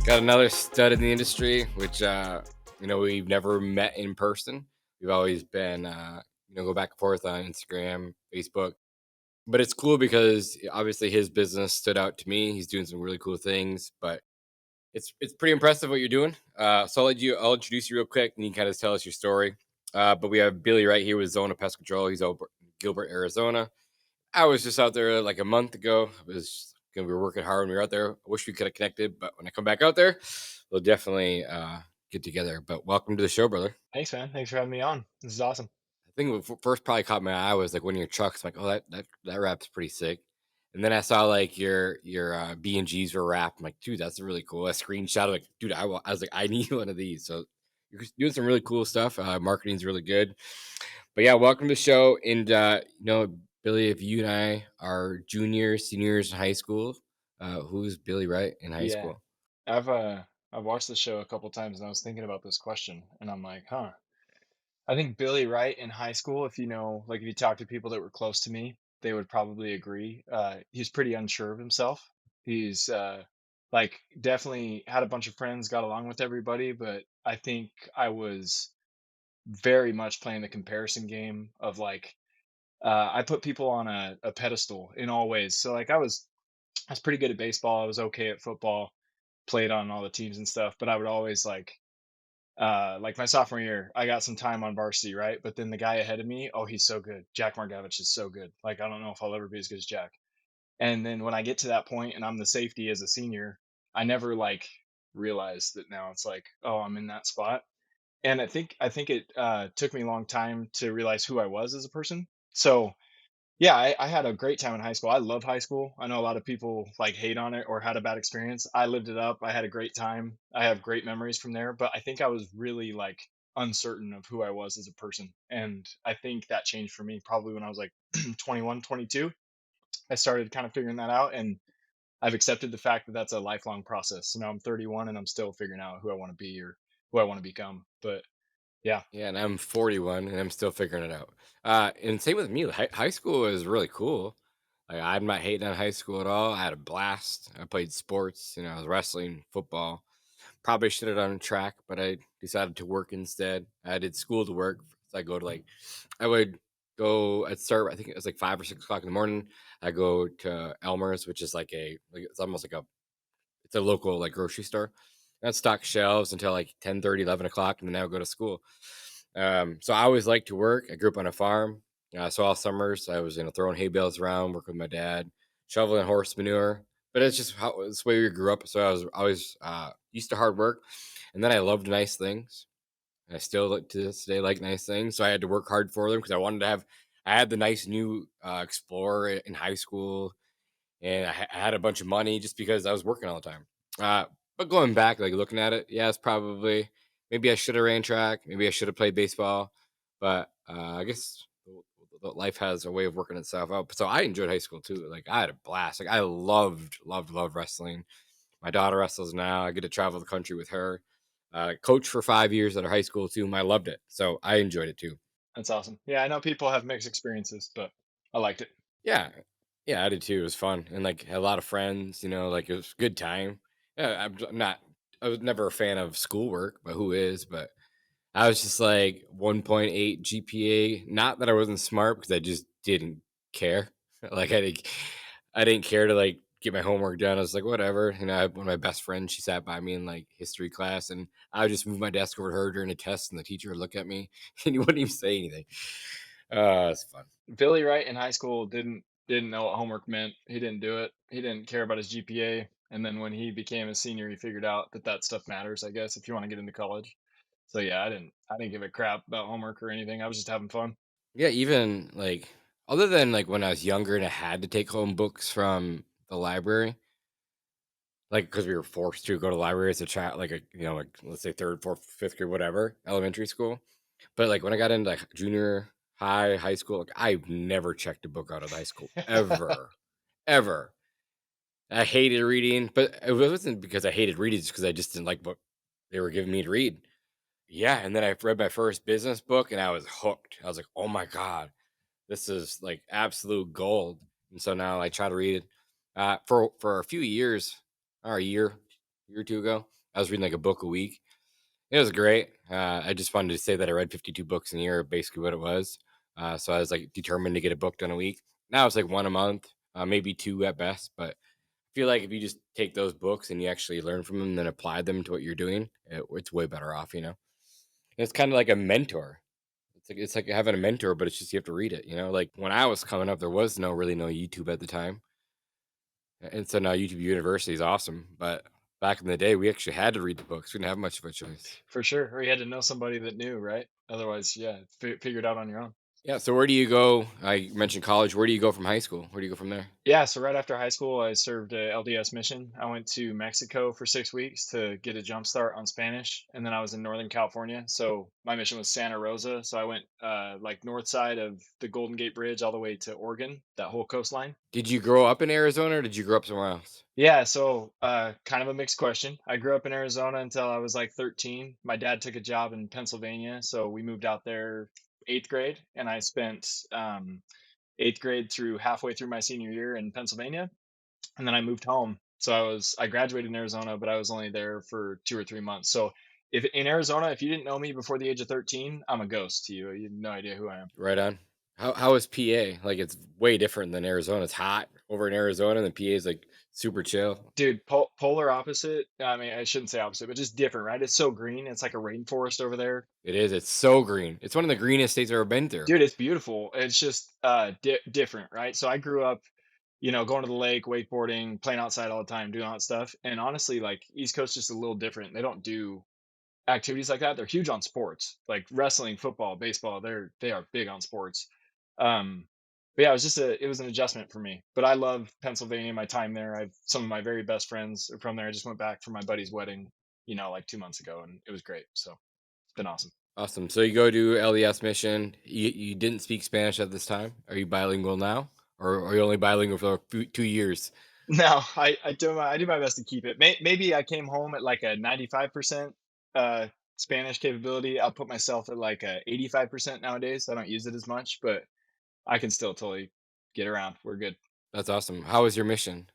Got another stud in the industry, which we've never met in person. We've always been go back and forth on Instagram, Facebook. But it's cool because obviously his business stood out to me. He's doing some really cool things, but it's pretty impressive what you're doing. So I'll introduce you real quick, and you can kind of tell us your story. But we have Billy right here with Zona Pest Control. He's over in Gilbert, Arizona. I was just out there like a month ago. We were working hard when we were out there. I wish we could have connected, but when I come back out there, we'll definitely get together. But welcome to the show, brother. Thanks, man. Thanks for having me on. This is awesome. I think what first probably caught my eye was like one of your trucks. I'm like, oh, that wrap's pretty sick. And then I saw like your B and G's were wrapped. I'm like, dude, that's really cool. I screenshot like, dude, I was like, I need one of these. So you're doing some really cool stuff. Marketing's really good. But yeah, welcome to the show. And Billy, if you and I are juniors, seniors in high school, who's Billy Wright in high Yeah, school? I've watched the show a couple times, and I was thinking about this question, and I'm like, huh. I think Billy Wright in high school, if you know, like if you talk to people that were close to me, they would probably agree. He's pretty unsure of himself. He's like definitely had a bunch of friends, got along with everybody, but I think I was very much playing the comparison game of like I put people on a pedestal in all ways. So like I was pretty good at baseball. I was okay at football, played on all the teams and stuff, but I would always like my sophomore year, I got some time on varsity, right? But then the guy ahead of me, oh, he's so good. Jack Margavich is so good. Like I don't know if I'll ever be as good as Jack. And then when I get to that point and I'm the safety as a senior, I never like realized that now it's like, oh, I'm in that spot. And I think it took me a long time to realize who I was as a person. So yeah, I had a great time in high school. I love high school. I know a lot of people like hate on it or had a bad experience. I lived it up. I had a great time. I have great memories from there, but I think I was really like uncertain of who I was as a person. And I think that changed for me probably when I was like 21, 22. I started kind of figuring that out, and I've accepted the fact that that's a lifelong process. So now I'm 31 and I'm still figuring out who I want to be or who I want to become. But yeah. Yeah, and I'm 41 and I'm still figuring it out. And same with me. High school is really cool. Like I'm not hating on high school at all. I had a blast. I played sports. I was wrestling, football. Probably should have done track, but I decided to work instead. I did school to work. So I would go. I'd start. I think it was like 5 or 6 o'clock in the morning. I go to Elmer's, which is it's almost like it's a local like grocery store. I'd stock shelves until like 10:30, 11 o'clock, and then I would go to school. So I always liked to work. I grew up on a farm. So all summers I was throwing hay bales around, working with my dad, shoveling horse manure. But it's just how it's the way we grew up. So I was always used to hard work, and then I loved nice things. And I still to this day like nice things. So I had to work hard for them because I wanted to have. I had the nice new Explorer in high school, and I had a bunch of money just because I was working all the time. But going back, like looking at it, yeah, it's probably maybe I should have ran track, maybe I should have played baseball, but I guess life has a way of working itself out. So I enjoyed high school too. Like I had a blast. Like I loved wrestling. My daughter wrestles now. I get to travel the country with her. Coach for 5 years at her high school too. And I loved it, so I enjoyed it too. That's awesome. Yeah, I know people have mixed experiences, but I liked it. Yeah, yeah, I did too. It was fun and like had a lot of friends. Like it was a good time. Yeah, I'm not. I was never a fan of schoolwork, but who is? But I was just like 1.8 GPA. Not that I wasn't smart because I just didn't care. Like I didn't care to like get my homework done. I was like, whatever. I had one of my best friends. She sat by me in like history class, and I would just move my desk over to her during a test, and the teacher would look at me, and he wouldn't even say anything. It's fun. Billy Wright in high school didn't know what homework meant. He didn't do it. He didn't care about his GPA. And then when he became a senior, he figured out that that stuff matters, I guess, if you want to get into college. So yeah, I didn't give a crap about homework or anything. I was just having fun. Yeah, even like other than like when I was younger and I had to take home books from the library, like because we were forced to go to the library as a child, like let's say third, fourth, fifth grade, whatever, elementary school. But like when I got into like junior high, high school, like I've never checked a book out of high school ever, ever. I hated reading, but it wasn't because I hated reading, it's because I just didn't like what they were giving me to read. Yeah, and then I read my first business book and I was hooked. I was like, oh my God, this is like absolute gold. And so now I try to read it for a few years, or a year year or two ago. I was reading like a book a week. It was great. I just wanted to say that I read 52 books in a year, basically what it was. So I was like determined to get a book done a week. Now it's like one a month, maybe two at best. But I feel like if you just take those books and you actually learn from them, and then apply them to what you're doing, it's way better off. It's kind of like a mentor. It's like having a mentor, but it's just you have to read it. Like when I was coming up, there was no YouTube at the time, and so now YouTube University is awesome. But back in the day, we actually had to read the books. We didn't have much of a choice. For sure. Or you had to know somebody that knew, right? Otherwise, yeah, figure it out on your own. Yeah. So where do you go? I mentioned college. Where do you go from high school? Where do you go from there? Yeah, so right after high school, I served a LDS mission. I went to Mexico for 6 weeks to get a jump start on Spanish, and then I was in Northern California. So my mission was Santa Rosa. So I went like north side of the Golden Gate Bridge all the way to Oregon, that whole coastline. Did you grow up in Arizona or did you grow up somewhere else? Yeah, so kind of a mixed question. I grew up in Arizona until I was like 13. My dad took a job in Pennsylvania, so we moved out there eighth grade, and I spent eighth grade through halfway through my senior year in Pennsylvania, and then I moved home. So I graduated in Arizona, but I was only there for 2 or 3 months. So if in Arizona, if you didn't know me before the age of 13, I'm a ghost to you. You have no idea who I am. Right on. How is PA? Like it's way different than Arizona. It's hot over in Arizona, and then PA is like super chill. Dude, polar opposite. I mean, I shouldn't say opposite, but just different, right? It's so green. It's like a rainforest over there. It is. It's so green. It's one of the greenest states I've ever been through. Dude, it's beautiful. It's just different, right? So I grew up, going to the lake, wakeboarding, playing outside all the time, doing all that stuff. And honestly, like East Coast just a little different. They don't do activities like that. They're huge on sports, like wrestling, football, baseball. They are big on sports. Um, but yeah, it was an adjustment for me. But I love Pennsylvania, my time there. I've some of my very best friends are from there. I just went back for my buddy's wedding, like 2 months ago, and it was great. So it's been awesome. Awesome. So you go to LDS mission. You didn't speak Spanish at this time. Are you bilingual now, or are you only bilingual for 2 years? No, I do my best to keep it. Maybe I came home at like a 95% uh, Spanish capability. I'll put myself at like a 85% nowadays. I don't use it as much, but I can still totally get around. We're good. That's awesome. How was your mission?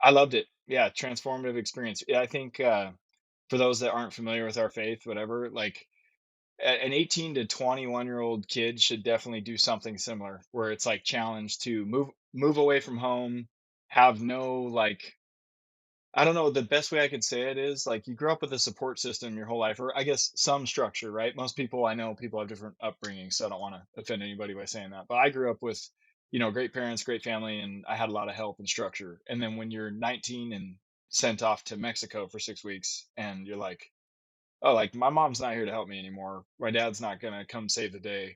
I loved it. Yeah, transformative experience. Yeah, I think for those that aren't familiar with our faith, whatever, like an 18 to 21-year-old kid should definitely do something similar, where it's like challenged to move away from home, have no like I don't know, the best way I could say it is, like, you grow up with a support system your whole life, or I guess some structure, right? Most people I know, people have different upbringings, so I don't wanna offend anybody by saying that, but I grew up with, great parents, great family, and I had a lot of help and structure, and then when you're 19 and sent off to Mexico for 6 weeks, and you're like, "Oh, like, my mom's not here to help me anymore. My dad's not gonna come save the day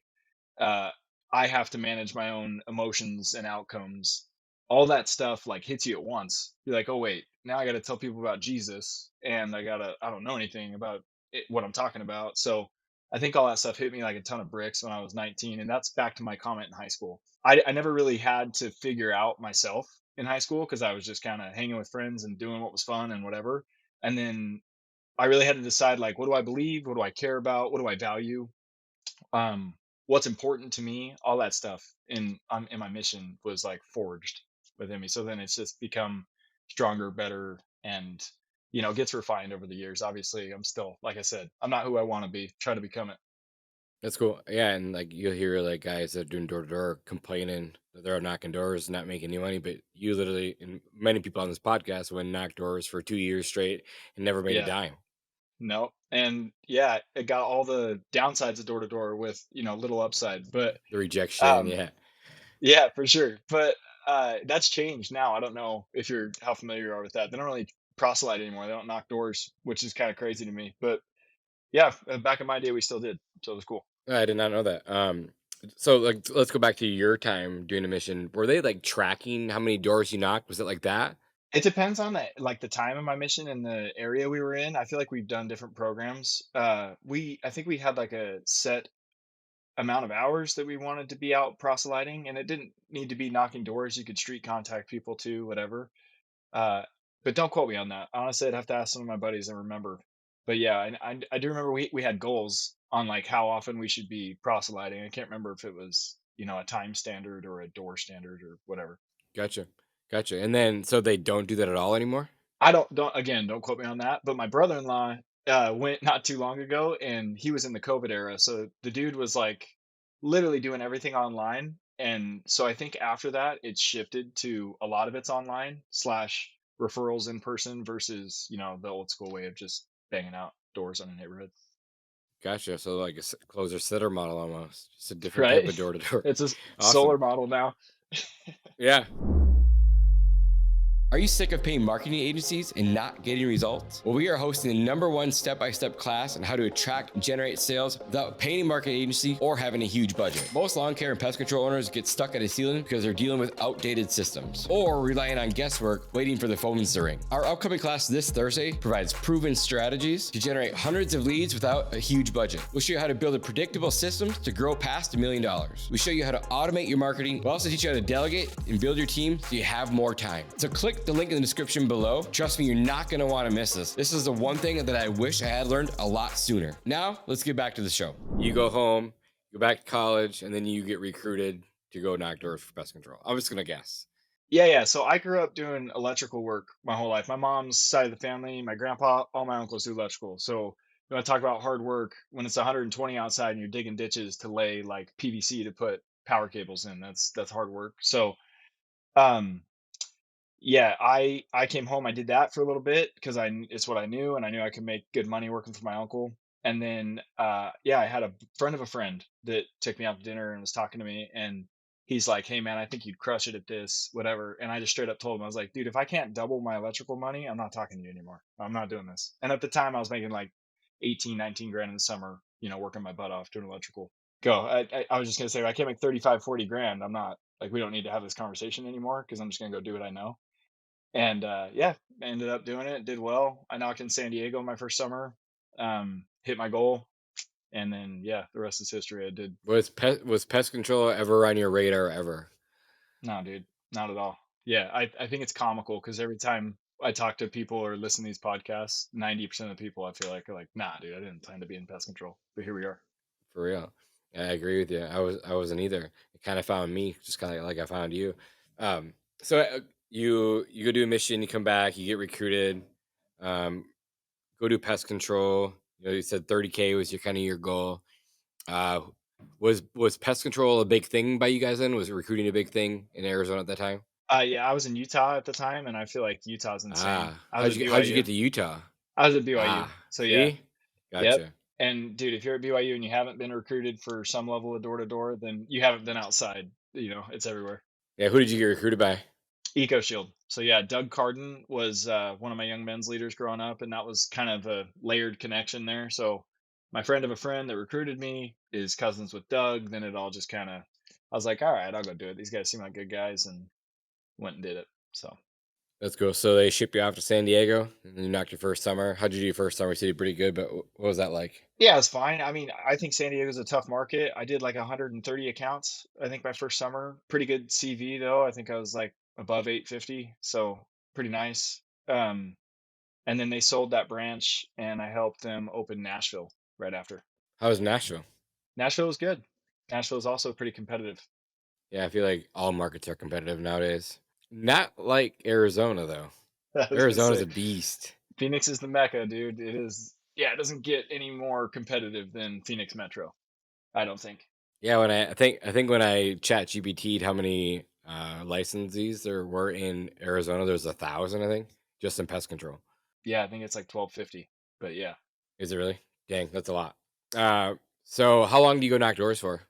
uh, I have to manage my own emotions and outcomes. All that stuff like hits you at once. You're like, oh wait, now I got to tell people about Jesus, and I don't know anything about what I'm talking about. So I think all that stuff hit me like a ton of bricks when I was 19, and that's back to my comment in high school. I never really had to figure out myself in high school because I was just kind of hanging with friends and doing what was fun and whatever. And then I really had to decide like, what do I believe? What do I care about? What do I value? um what's important to me, all that stuff in my mission was like forged within me. So then it's just become stronger, better, and gets refined over the years. Obviously I'm still, like I said, I'm not who I want to be, try to become it. That's cool. Yeah, and like you'll hear like guys that are doing door to door complaining that they're knocking doors, not making any money. But you literally, and many people on this podcast went and knocked doors for 2 years straight and never made a Yeah, dime. no, and yeah, it got all the downsides of door to door with little upside, but The rejection, um yeah. yeah, for sure. But that's changed now. I don't know if you're how familiar you are with that. They don't really proselyte anymore. They don't knock doors, which is kind of crazy to me. But yeah, back in my day, we still did, so it was cool. I did not know that. So like let's go back to your time doing a mission. Were they like tracking how many doors you knocked? Was it like that? It depends on the time of my mission and the area we were in. I feel like we've done different programs. I think we had like a set amount of hours that we wanted to be out proselyting, and it didn't need to be knocking doors. You could street contact people too, whatever. Uh, but don't quote me on that. Honestly, I'd have to ask some of my buddies and remember. But yeah, I do remember we had goals on like how often we should be proselyting. I can't remember if it was a time standard or a door standard or whatever. Gotcha. Gotcha. And then so they don't do that at all anymore? I don't quote me on that, but my brother-in-law, went not too long ago, and he was in the COVID era, so the dude was, like, literally doing everything online, and so I think after that, it's shifted to a lot of it's online slash referrals in person versus, the old school way of just banging out doors on a neighborhood. Gotcha. So like a closer sitter model almost, just a different type Right? of door to door. It's a Awesome. solar model now. Yeah. Are you sick of paying marketing agencies and not getting results? Well, we are hosting the #1 step-by-step class on how to attract and generate sales without paying a marketing agency or having a huge budget. Most lawn care and pest control owners get stuck at a ceiling because they're dealing with outdated systems or relying on guesswork waiting for the phones to ring. Our upcoming class this Thursday provides proven strategies to generate hundreds of leads without a huge budget. We'll show you how to build a predictable system to grow past $1 million. We show you how to automate your marketing. We'll also teach you how to delegate and build your team so you have more time. So click the link in the description below. Trust me, you're not going to want to miss this. This is the one thing that I wish I had learned a lot sooner. Now, let's get back to the show. You go home, go back to college, and then you get recruited to go knock doors for pest control. I'm just going to guess. Yeah. So I grew up doing electrical work my whole life. My mom's side of the family, my grandpa, all my uncles do electrical. So when I talk about hard work, when it's 120 outside and you're digging ditches to lay like PVC to put power cables in, that's hard work. So um yeah, I came home, I did that for a little bit because it's what I knew, and I knew I could make good money working for my uncle. And then, yeah, I had a friend of a friend that took me out to dinner and was talking to me, and he's like, "Hey, man, I think you'd crush it at this, whatever." And I just straight up told him, I was like, "Dude, if I can't double my electrical money, I'm not talking to you anymore. I'm not doing this." And at the time, I was making like 18, 19 grand in the summer, working my butt off doing electrical. Go. I was just gonna say, if I can't make 35, 40 grand, I'm not like, we don't need to have this conversation anymore because I'm just gonna go do what I know. And, yeah, ended up doing it, did well. I knocked in San Diego my first summer, hit my goal, and then, yeah, the rest is history. I did Was pest control ever on your radar ever? no, dude, not at all. Yeah, I think it's comical because every time I talk to people or listen to these podcasts, 90% of the people I feel like are like, "Nah, dude, I didn't plan to be in pest control, but here we are." For real. I agree with you. I wasn't either. It kind of found me, just kind of like I found you. So you go do a mission, you come back, you get recruited, um, go do pest control. You said 30K was your kind of your goal. Uh, was pest control a big thing by you guys then? Was recruiting a big thing in Arizona at that time? Yeah, I was in Utah at the time, and I feel like Utah's insane. Ah, I was at how'd you BYU. get to Utah? I was at BYU. Ah, So, yeah. see, Yep. gotcha. And dude, if you're at BYU and you haven't been recruited for some level of door to door, then you haven't been outside. It's everywhere. Yeah, who did you get recruited by? Eco Shield. So yeah, Doug Carden was one of my young men's leaders growing up, and that was kind of a layered connection there. So my friend of a friend that recruited me is cousins with Doug. Then it all just kind of, I was like, all right, I'll go do it. These guys seem like good guys, and went and did it. So Let's go. So they shipped you off to San Diego, and you knocked your first summer. How'd you do your first summer? You said you did pretty good, but what was that like? yeah, it's fine. I mean, I think San Diego's a tough market. I did like 130 accounts, I think, my first summer. Pretty good CV though. I think I was like above 850, so pretty nice. And then they sold that branch, and I helped them open Nashville right after. How was Nashville? Nashville was good. Nashville is also pretty competitive. Yeah, I feel like all markets are competitive nowadays. Not like Arizona though. I was gonna Arizona's say a beast. Phoenix is the mecca, dude. It is. Yeah, it doesn't get any more competitive than Phoenix Metro. I don't think. Yeah, when I think when I chat GPT'd how many licensees there were in Arizona, there's 1,000, I think, just in pest control. Yeah, I think it's like 1250. But yeah, Is it really? Dang, that's a lot. So how long do you go knock doors for?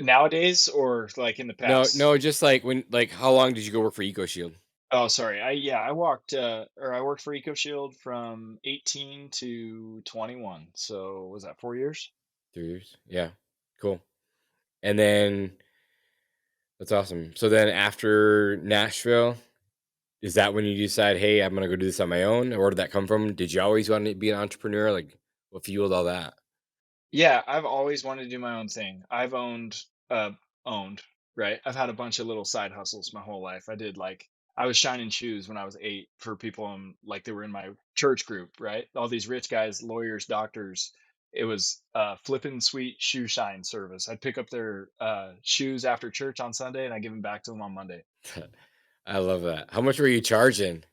nowadays or like in the No, past. no, just like how long did you go work for EcoShield? Oh, sorry. I walked or I worked for EcoShield from 18 to 21. So was that 4 years? 3 years. Yeah, cool. And then that's awesome. So then after Nashville, is that when you decide, hey, I'm gonna go do this on my own? Or where did that come from? Did you always want to be an entrepreneur? Like, what fueled all that? Yeah, I've always wanted to do my own thing. I've owned, right? I've had a bunch of little side hustles my whole life. I was shining shoes when I was 8 for people in like they were in my church group, right? All these rich guys, lawyers, doctors. It was flippin' sweet shoe shine service. I'd pick up their shoes after church on Sunday and I give them back to them on Monday. I love that. How much were you charging?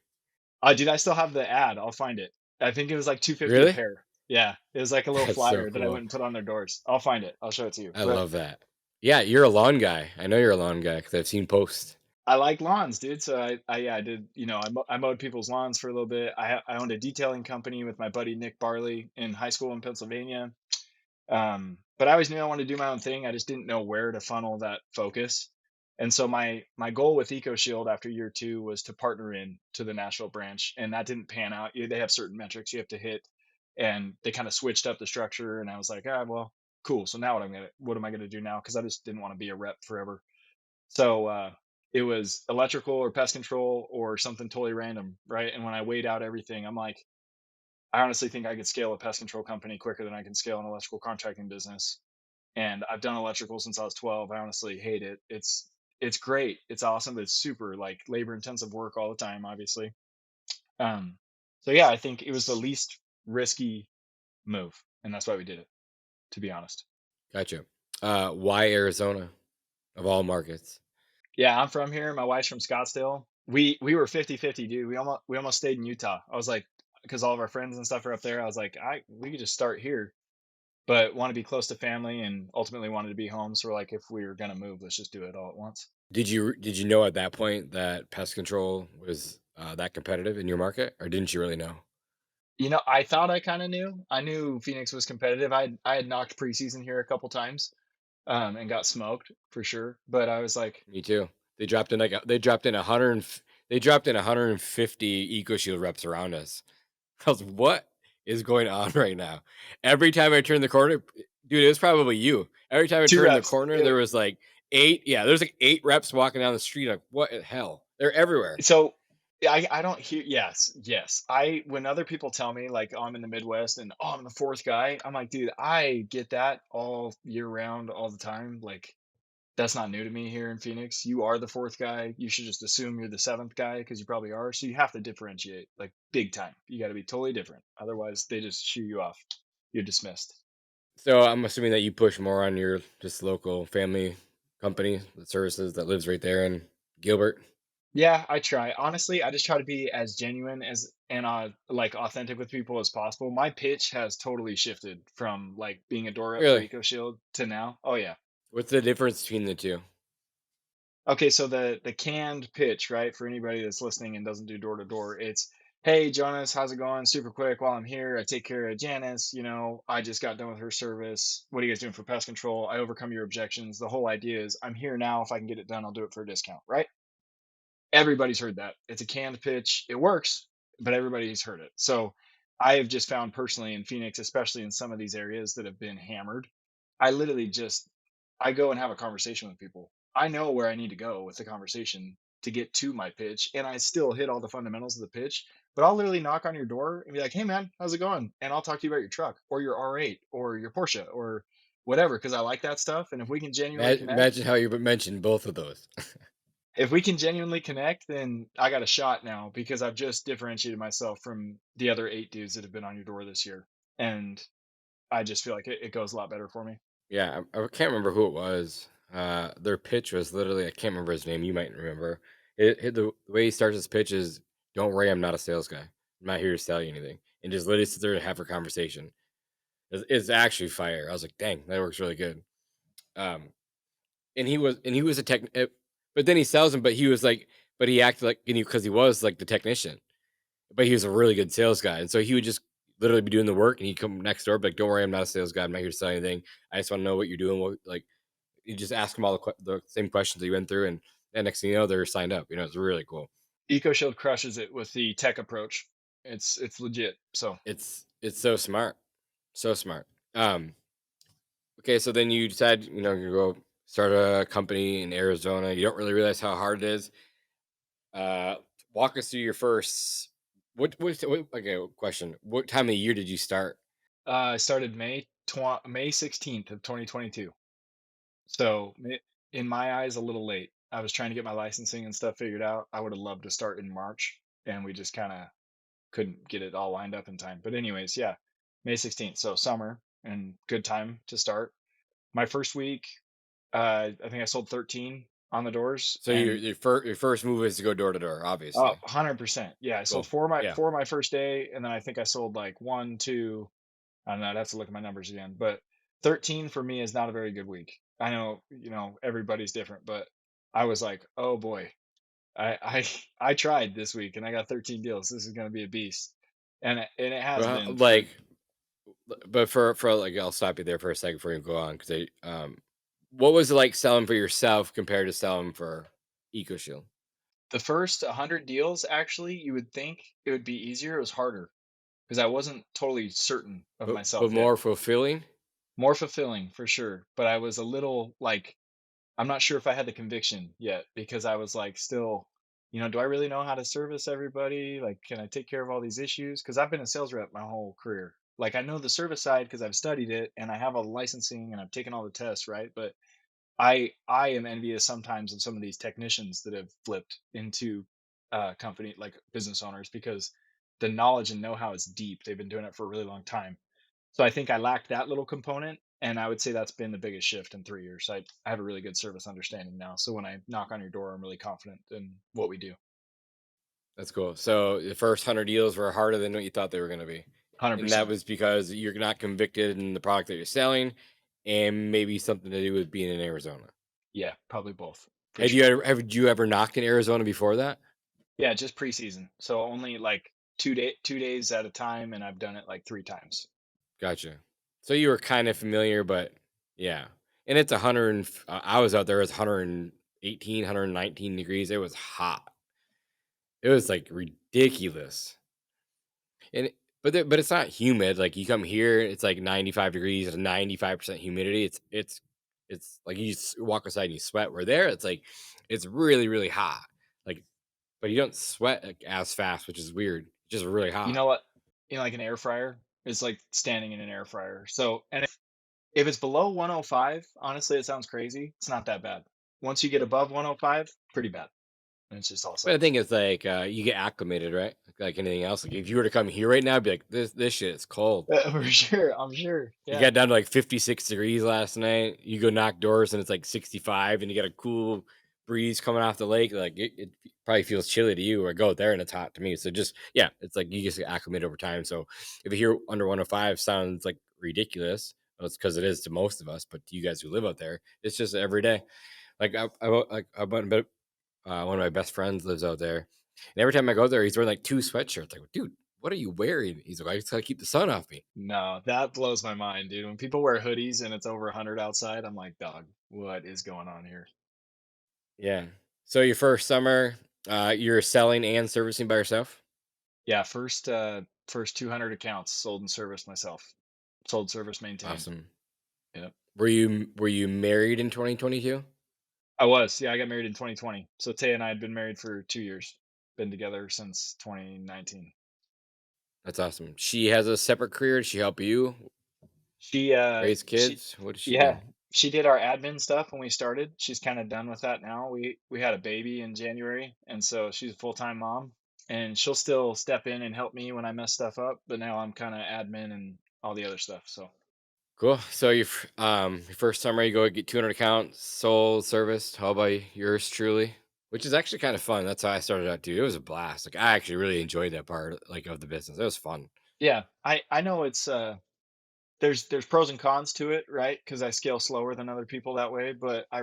Dude, I still have the ad. I'll find it. I think it was like 250 a Really? pair. Yeah, it was like a little That's so flyer that I went cool. and put on their doors. I'll find it. I'll show it to you. I But love that. Yeah, you're a lawn guy. I know you're a lawn guy because I've seen posts. I like lawns, dude. So I did, I mowed people's lawns for a little bit. I owned a detailing company with my buddy Nick Barley in high school in Pennsylvania. But I always knew I wanted to do my own thing. I just didn't know where to funnel that focus. And so my goal with EcoShield after year two was to partner in to the Nashville branch, and that didn't pan out. They have certain metrics you have to hit, and they kind of switched up the structure. And I was like, well, cool. So now what am I gonna do now? Because I just didn't want to be a rep forever. So it was electrical or pest control or something totally random, right? And when I weighed out everything, I'm like, I honestly think I could scale a pest control company quicker than I can scale an electrical contracting business. And I've done electrical since I was 12. I honestly hate it. It's great. It's awesome, but it's super like labor intensive work all the time, obviously. Um, so yeah, I think it was the least risky move, and that's why we did it, to be honest. Gotcha. Why Arizona of all markets? Yeah, I'm from here. My wife's from Scottsdale. We were 50-50, dude. We almost stayed in Utah. I was like, because all of our friends and stuff are up there. I was like, I we could just start here, but want to be close to family and ultimately wanted to be home. So we're like, if we were gonna move, let's just do it all at once. Did you know at that point that pest control was that competitive in your market, or didn't you really know? I thought I kind of knew. I knew Phoenix was competitive. I had knocked preseason here a couple times, and got smoked for sure. But I was like, Me too. They dropped in 100 they dropped in 150 EcoShield reps around us. I was, what is going on right now? Every time I turn the corner, dude, it was probably you. Every time I two turned the reps. corner, there was like eight. Yeah, there's like eight reps walking down the street. Like, what the hell? They're everywhere. So yeah, I don't hear. Yes, yes. When other people tell me like, oh, I'm in the Midwest and oh, I'm the fourth guy, I'm like, dude, I get that all year round, all the time. Like that's not new to me here in Phoenix. You are the fourth guy. You should just assume you're the seventh guy because you probably are. So you have to differentiate like big time. You got to be totally different. Otherwise, they just shoo you off. You're dismissed. So I'm assuming that you push more on your just local family company that services that lives right there in Gilbert. Yeah, I try. Honestly, I just try to be as genuine as and like authentic with people as possible. My pitch has totally shifted from like being a door rep for Really? EcoShield to now. Oh yeah. What's the difference between the two? Okay, so the canned pitch, right? For anybody that's listening and doesn't do door to door, it's hey Jonas, how's it going? Super quick while I'm here. I take care of Janice, I just got done with her service. What are you guys doing for pest control? I overcome your objections. The whole idea is I'm here now. If I can get it done, I'll do it for a discount, right? Everybody's heard that. It's a canned pitch. It works, but everybody's heard it. So I have just found personally in Phoenix, especially in some of these areas that have been hammered, I literally just I go and have a conversation with people. I know where I need to go with the conversation to get to my pitch, and I still hit all the fundamentals of the pitch. But I'll literally knock on your door and be like, "Hey, man, how's it going?" And I'll talk to you about your truck or your R8 or your Porsche or whatever because I like that stuff. And if we can genuinely connect, Imagine how you mentioned both of those. then I got a shot now because I've just differentiated myself from the other 8 dudes that have been on your door this year, and I just feel like it goes a lot better for me. Yeah, I can't remember who it was. Their pitch was literally, I can't remember his name. You might remember. The way he starts his pitch is, "Don't worry, I'm not a sales guy. I'm not here to sell you anything," and just literally sit there and have a conversation. It's actually fire. I was like, "Dang, that works really good." Um, and he was a tech, but then he sells him. But he was like, but he acted like, and because he was like the technician, but he was a really good sales guy, and so he would just literally be doing the work, and he'd come next door, be like, "Don't worry, I'm not a sales guy. I'm not here to sell anything. I just want to know what you're doing. What like." You just ask them all the same questions that you went through, and then next thing you know, they're signed up. It's really cool. EcoShield crushes it with the tech approach. It's legit. So It's so smart, so smart. Okay, so then you decide, you go start a company in Arizona. You don't really realize how hard it is. Uh, Walk us through your first. What okay, question. What time of the year did you start? I started May 16th of 2022. So in my eyes, a little late. I was trying to get my licensing and stuff figured out. I would have loved to start in March, and we just kind of couldn't get it all lined up in time. But anyways, yeah, May 16th. So summer and good time to start. My first week, I think I sold 13. on the doors. So And your first move is to go door to door, oh, obviously. 100%. Yeah, I sold Cool. four my Yeah. four my first day, and then I think I sold like 1, 2, I don't know, I'd have to look at my numbers again, but 13 for me is not a very good week. I know, everybody's different, but I was like, "Oh boy, I I tried this week and I got 13 deals. This is gonna be a beast." And it has Well, been for like, but for like, I'll stop you there for a second before you go on because what was it like selling for yourself compared to selling for EcoShield? the first 100 deals, actually, you would think it would be easier. It was harder because I wasn't totally certain of But myself yet. more fulfilling. More fulfilling for sure, but I was a little like, I'm not sure if I had the conviction yet because I was like, still, do I really know how to service everybody? Like, can I take care of all these issues? Because I've been a sales rep my whole career. Like, I know the service side because I've studied it and I have all the licensing and I've taken all the tests, right? But I am envious sometimes of some of these technicians that have flipped into company like business owners because the knowledge and know-how is deep. They've been doing it for a really long time. So I think I lacked that little component, and I would say that's been the biggest shift in 3 years. I have a really good service understanding now, so when I knock on your door, I'm really confident in what we do. That's cool. So the first 100 deals were harder than what you thought they were going to be, and that 100%. was because you're not convicted in the product that you're selling, and maybe something to do with being in Arizona. Yeah, probably both, for sure. Have you ever knocked in Arizona before that? Yeah, just preseason. So only like 2 days at a time, and I've done it like 3 times. Gotcha. So you were kind of familiar, but yeah. And it's 100. I was out there. It's 118, 119 degrees. It was hot. It was like ridiculous. And but it's not humid. Like you come here, it's like 95 degrees and 95% humidity. It's like you just walk outside and you sweat. Where there, it's like it's really really hot. Like, but you don't sweat like, as fast, which is weird. It's just really You hot. know what? Like an air fryer is like standing in an air fryer. So, and if it's below 105, honestly, it sounds crazy. It's not that bad. Once you get above 105, pretty bad. And it's just all But I sucks. think it's like you get acclimated, right? Like anything else. Like if you were to come here right now, I'd be like, this shit is cold. For sure, I'm sure. You Yeah. got down to like 56 degrees last night. You go knock doors and it's like 65, and you got a cool breeze coming off the lake. Like it probably feels chilly to you, or go out there and it's hot to me. So just yeah, it's like you just get acclimated over time. So if you hear under 105 sounds like ridiculous, well, it's because it is to most of us, but to you guys who live out there, it's just every day. Like I went one of my best friends lives out there, and every time I go there, he's wearing like two sweatshirts. Like, dude, what are you wearing? He's like, I just gotta keep the sun off me. No, that blows my mind, dude. When people wear hoodies and it's over 100 outside, I'm like, dog, what is going on here? Yeah. So your first summer, you're selling and servicing by yourself. Yeah, first 200 accounts sold and serviced myself. Sold, service, maintained. Awesome. Yep. Were you married in 2022? I was. Yeah, I got married in 2020. So Tay and I had been married for 2 years. Been together since 2019. That's awesome. She has a separate career. Does she help you She raise she kids? What does she do? yeah, she did our admin stuff when we started. She's kind of done with that now. We had a baby in January, and so she's a full-time mom, and she'll still step in and help me when I mess stuff up, but now I'm kind of admin and all the other stuff. So, Cool. So your first summer, you go get 200 accounts sold, serviced. How about yours truly? Which is actually kind of fun. That's how I started out too. It was a blast. Like I actually really enjoyed that part like of the business. It was fun. yeah, I know it's there's pros and cons to it, right? Cuz I scale slower than other people that way, but I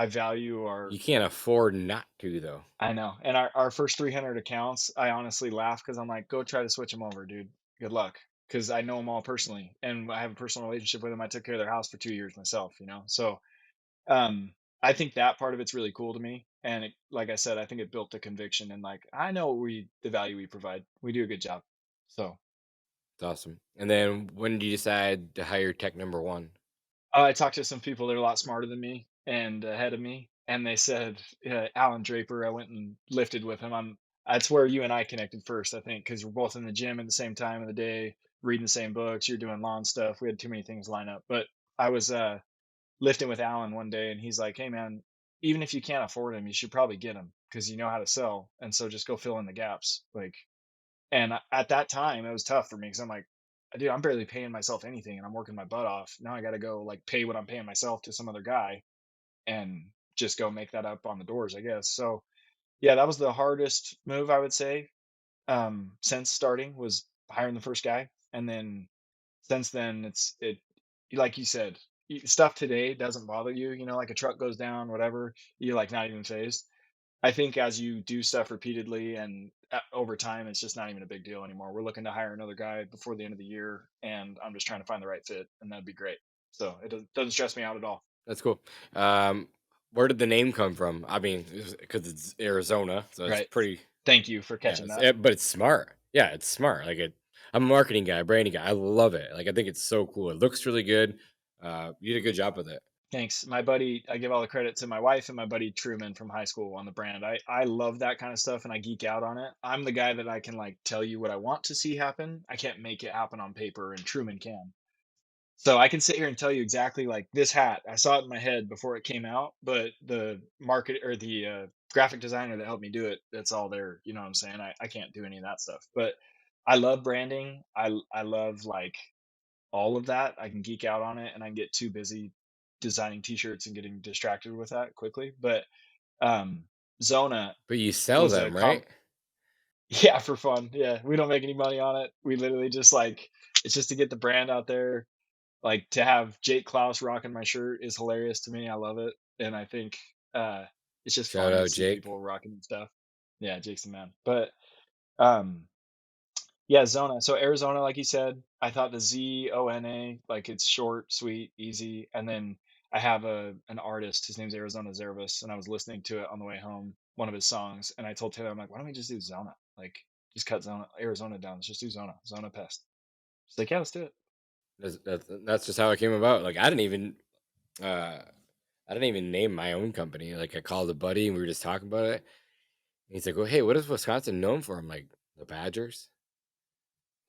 value our You can't afford not to though. I know. And our first 300 accounts, I honestly laugh because I'm like, go try to switch them over, dude. Good luck. Because I know them all personally and I have a personal relationship with them. I took care of their house for 2 years myself. So I think that part of it's really cool to me. And like I said, I think it built the conviction and like, I know the value we provide. We do a good job. So It's awesome. And then when did you decide to hire tech number one? I talked to some people that are a lot smarter than me and ahead of me, and they said, Alan Draper. I went and lifted with him. That's where you and I connected first, I think, because we're both in the gym at the same time of the day, reading the same books. You're doing lawn stuff. We had too many things line up. But I was lifting with Alan one day, and he's like, "Hey, man, even if you can't afford him, you should probably get him because you know how to sell, and so just go fill in the gaps." Like, and at that time, it was tough for me because I'm like, dude, I'm barely paying myself anything and I'm working my butt off. Now I got to go like pay what I'm paying myself to some other guy. And just go make that up on the doors, I guess. So yeah, that was the hardest move I would say, since starting was hiring the first guy. And then since then, like you said, stuff today doesn't bother you. You know, like a truck goes down, whatever, you're like not even phased. I think as you do stuff repeatedly and over time, it's just not even a big deal anymore. We're looking to hire another guy before the end of the year, and I'm just trying to find the right fit, and that'd be great. So it doesn't stress me out at all. That's cool. Um, where did the name come from? I mean, because it's Arizona, so it's Right. pretty. Thank you for Yeah, catching that. but it's smart. Yeah, it's smart. Like it. I'm a marketing guy, branding guy. I love it. Like I think it's so cool. It looks really good. You did a good job with it. Thanks. My buddy, I give all the credit to my wife and my buddy Truman from high school on the brand. I love that kind of stuff and I geek out on it. I'm the guy that I can like tell you what I want to see happen. I can't make it happen on paper and Truman can. So I can sit here and tell you exactly like this hat. I saw it in my head before it came out, but the market or the graphic designer that helped me do it, that's all there. You know what I'm saying? I can't do any of that stuff. But I love branding. I love like all of that. I can geek out on it and I can get too busy designing t-shirts and getting distracted with that quickly. But um Zona But you sell was a them, right? yeah, for fun. Yeah. We don't make any money on it. We literally just like it's just to get the brand out there. Like to have Jake Klaus rocking my shirt is hilarious to me. I love it. And I think it's just Shout fun to out, see Jake. people rocking stuff. Yeah, Jake's the man. But um yeah, Zona. So Arizona, like you said, I thought the Zona, like it's short, sweet, easy. And then I have an artist, his name's Arizona Zervis, and I was listening to it on the way home, one of his songs, and I told Taylor, I'm like, why don't we just do Zona? Like, just cut Zona Arizona down. Let's just do Zona, Zona Pest. She's like, yeah, let's do it. That's just how it came about. Like uh, I didn't even name my own company. Like I called a buddy and we were just talking about it. And he's like, "Well, hey, what is Wisconsin known for?" I'm like, "The Badgers."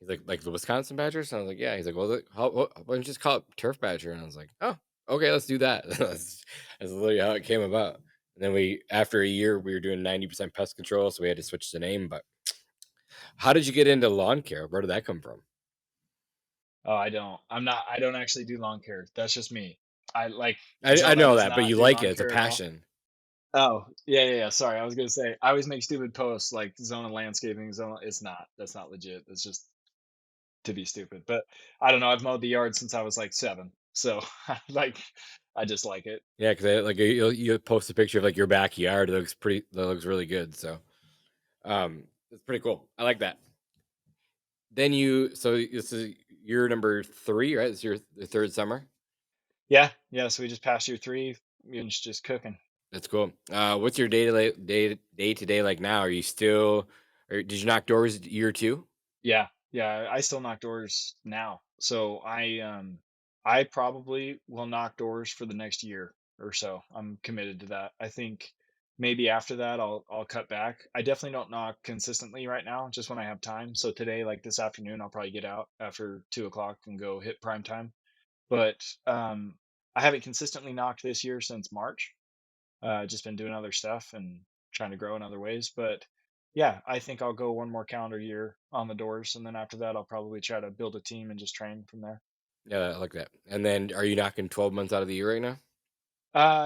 He's like the Wisconsin Badgers. And I was like, "Yeah." He's like, "Well, why don't you just call it Turf Badger?" And I was like, "Oh, okay, let's do that." That's literally how it came about. And then after a year, we were doing 90% pest control, so we had to switch the name. But how did you get into lawn care? Where did that come from? Oh, I don't. I don't actually do lawn care. That's just me. I like I Zona know does that, but not you do like it. lawn It's a care at all. passion. Oh, yeah, yeah, yeah. Sorry, I was gonna say I always make stupid posts like Zona landscaping, Zona. It's not. That's not legit. It's just to be stupid. But I don't know. I've mowed the yard since I was like 7, so like I just like it. Yeah, because like you post a picture of like your backyard. It looks pretty. That looks really good. So it's pretty cool. I like that. Then so this is year number 3, right? It's your the third summer. Yeah, yeah. So we just passed year 3. And it's just cooking. That's cool. What's your day to day like now? Are you still, or did you knock doors year 2? Yeah, yeah, I still knock doors now. So I probably will knock doors for the next year or so. I'm committed to that. I think maybe after that I'll cut back. I definitely don't knock consistently right now, just when I have time. So today, like this afternoon, I'll probably get out after 2 o'clock and go hit prime time. But I haven't consistently knocked this year since March. Just been doing other stuff and trying to grow in other ways. But yeah, I think I'll go one more calendar year on the doors, and then after that, I'll probably try to build a team and just train from there. Yeah, I like that. And then are you knocking 12 months out of the year right now?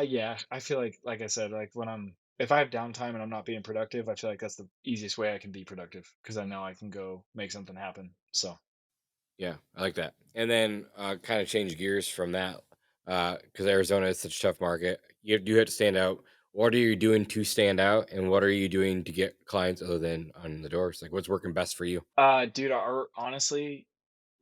Yeah, I feel like I said, like when if I have downtime and I'm not being productive, I feel like that's the easiest way I can be productive because I know I can go make something happen. So Yeah, I like that. And then kind of change gears from that because Arizona is such a tough market. You do have to stand out. What are you doing to stand out, and what are you doing to get clients other than on the doors? Like, what's working best for you? dude, honestly,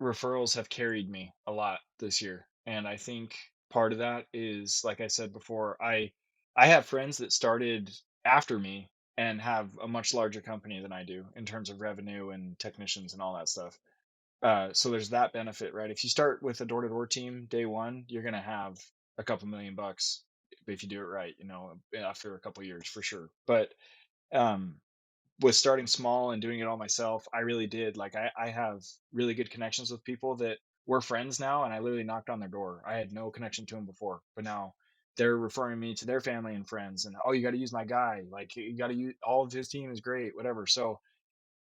referrals have carried me a lot this year, and I think part of that is, like I said before, I have friends that started after me and have a much larger company than I do in terms of revenue and technicians and all that stuff. So there's that benefit, right? If you start with a door-to-door team day one, you're gonna have a couple $1,000,000 if you do it right, after a couple years for sure. But um, with starting small and doing it all myself, I really did. Like I have really good connections with people that we're friends now, and I literally knocked on their door. I had no connection to them before, but now they're referring me to their family and friends. And oh, you got to use my guy. Like you got to use all of his team is great, whatever. So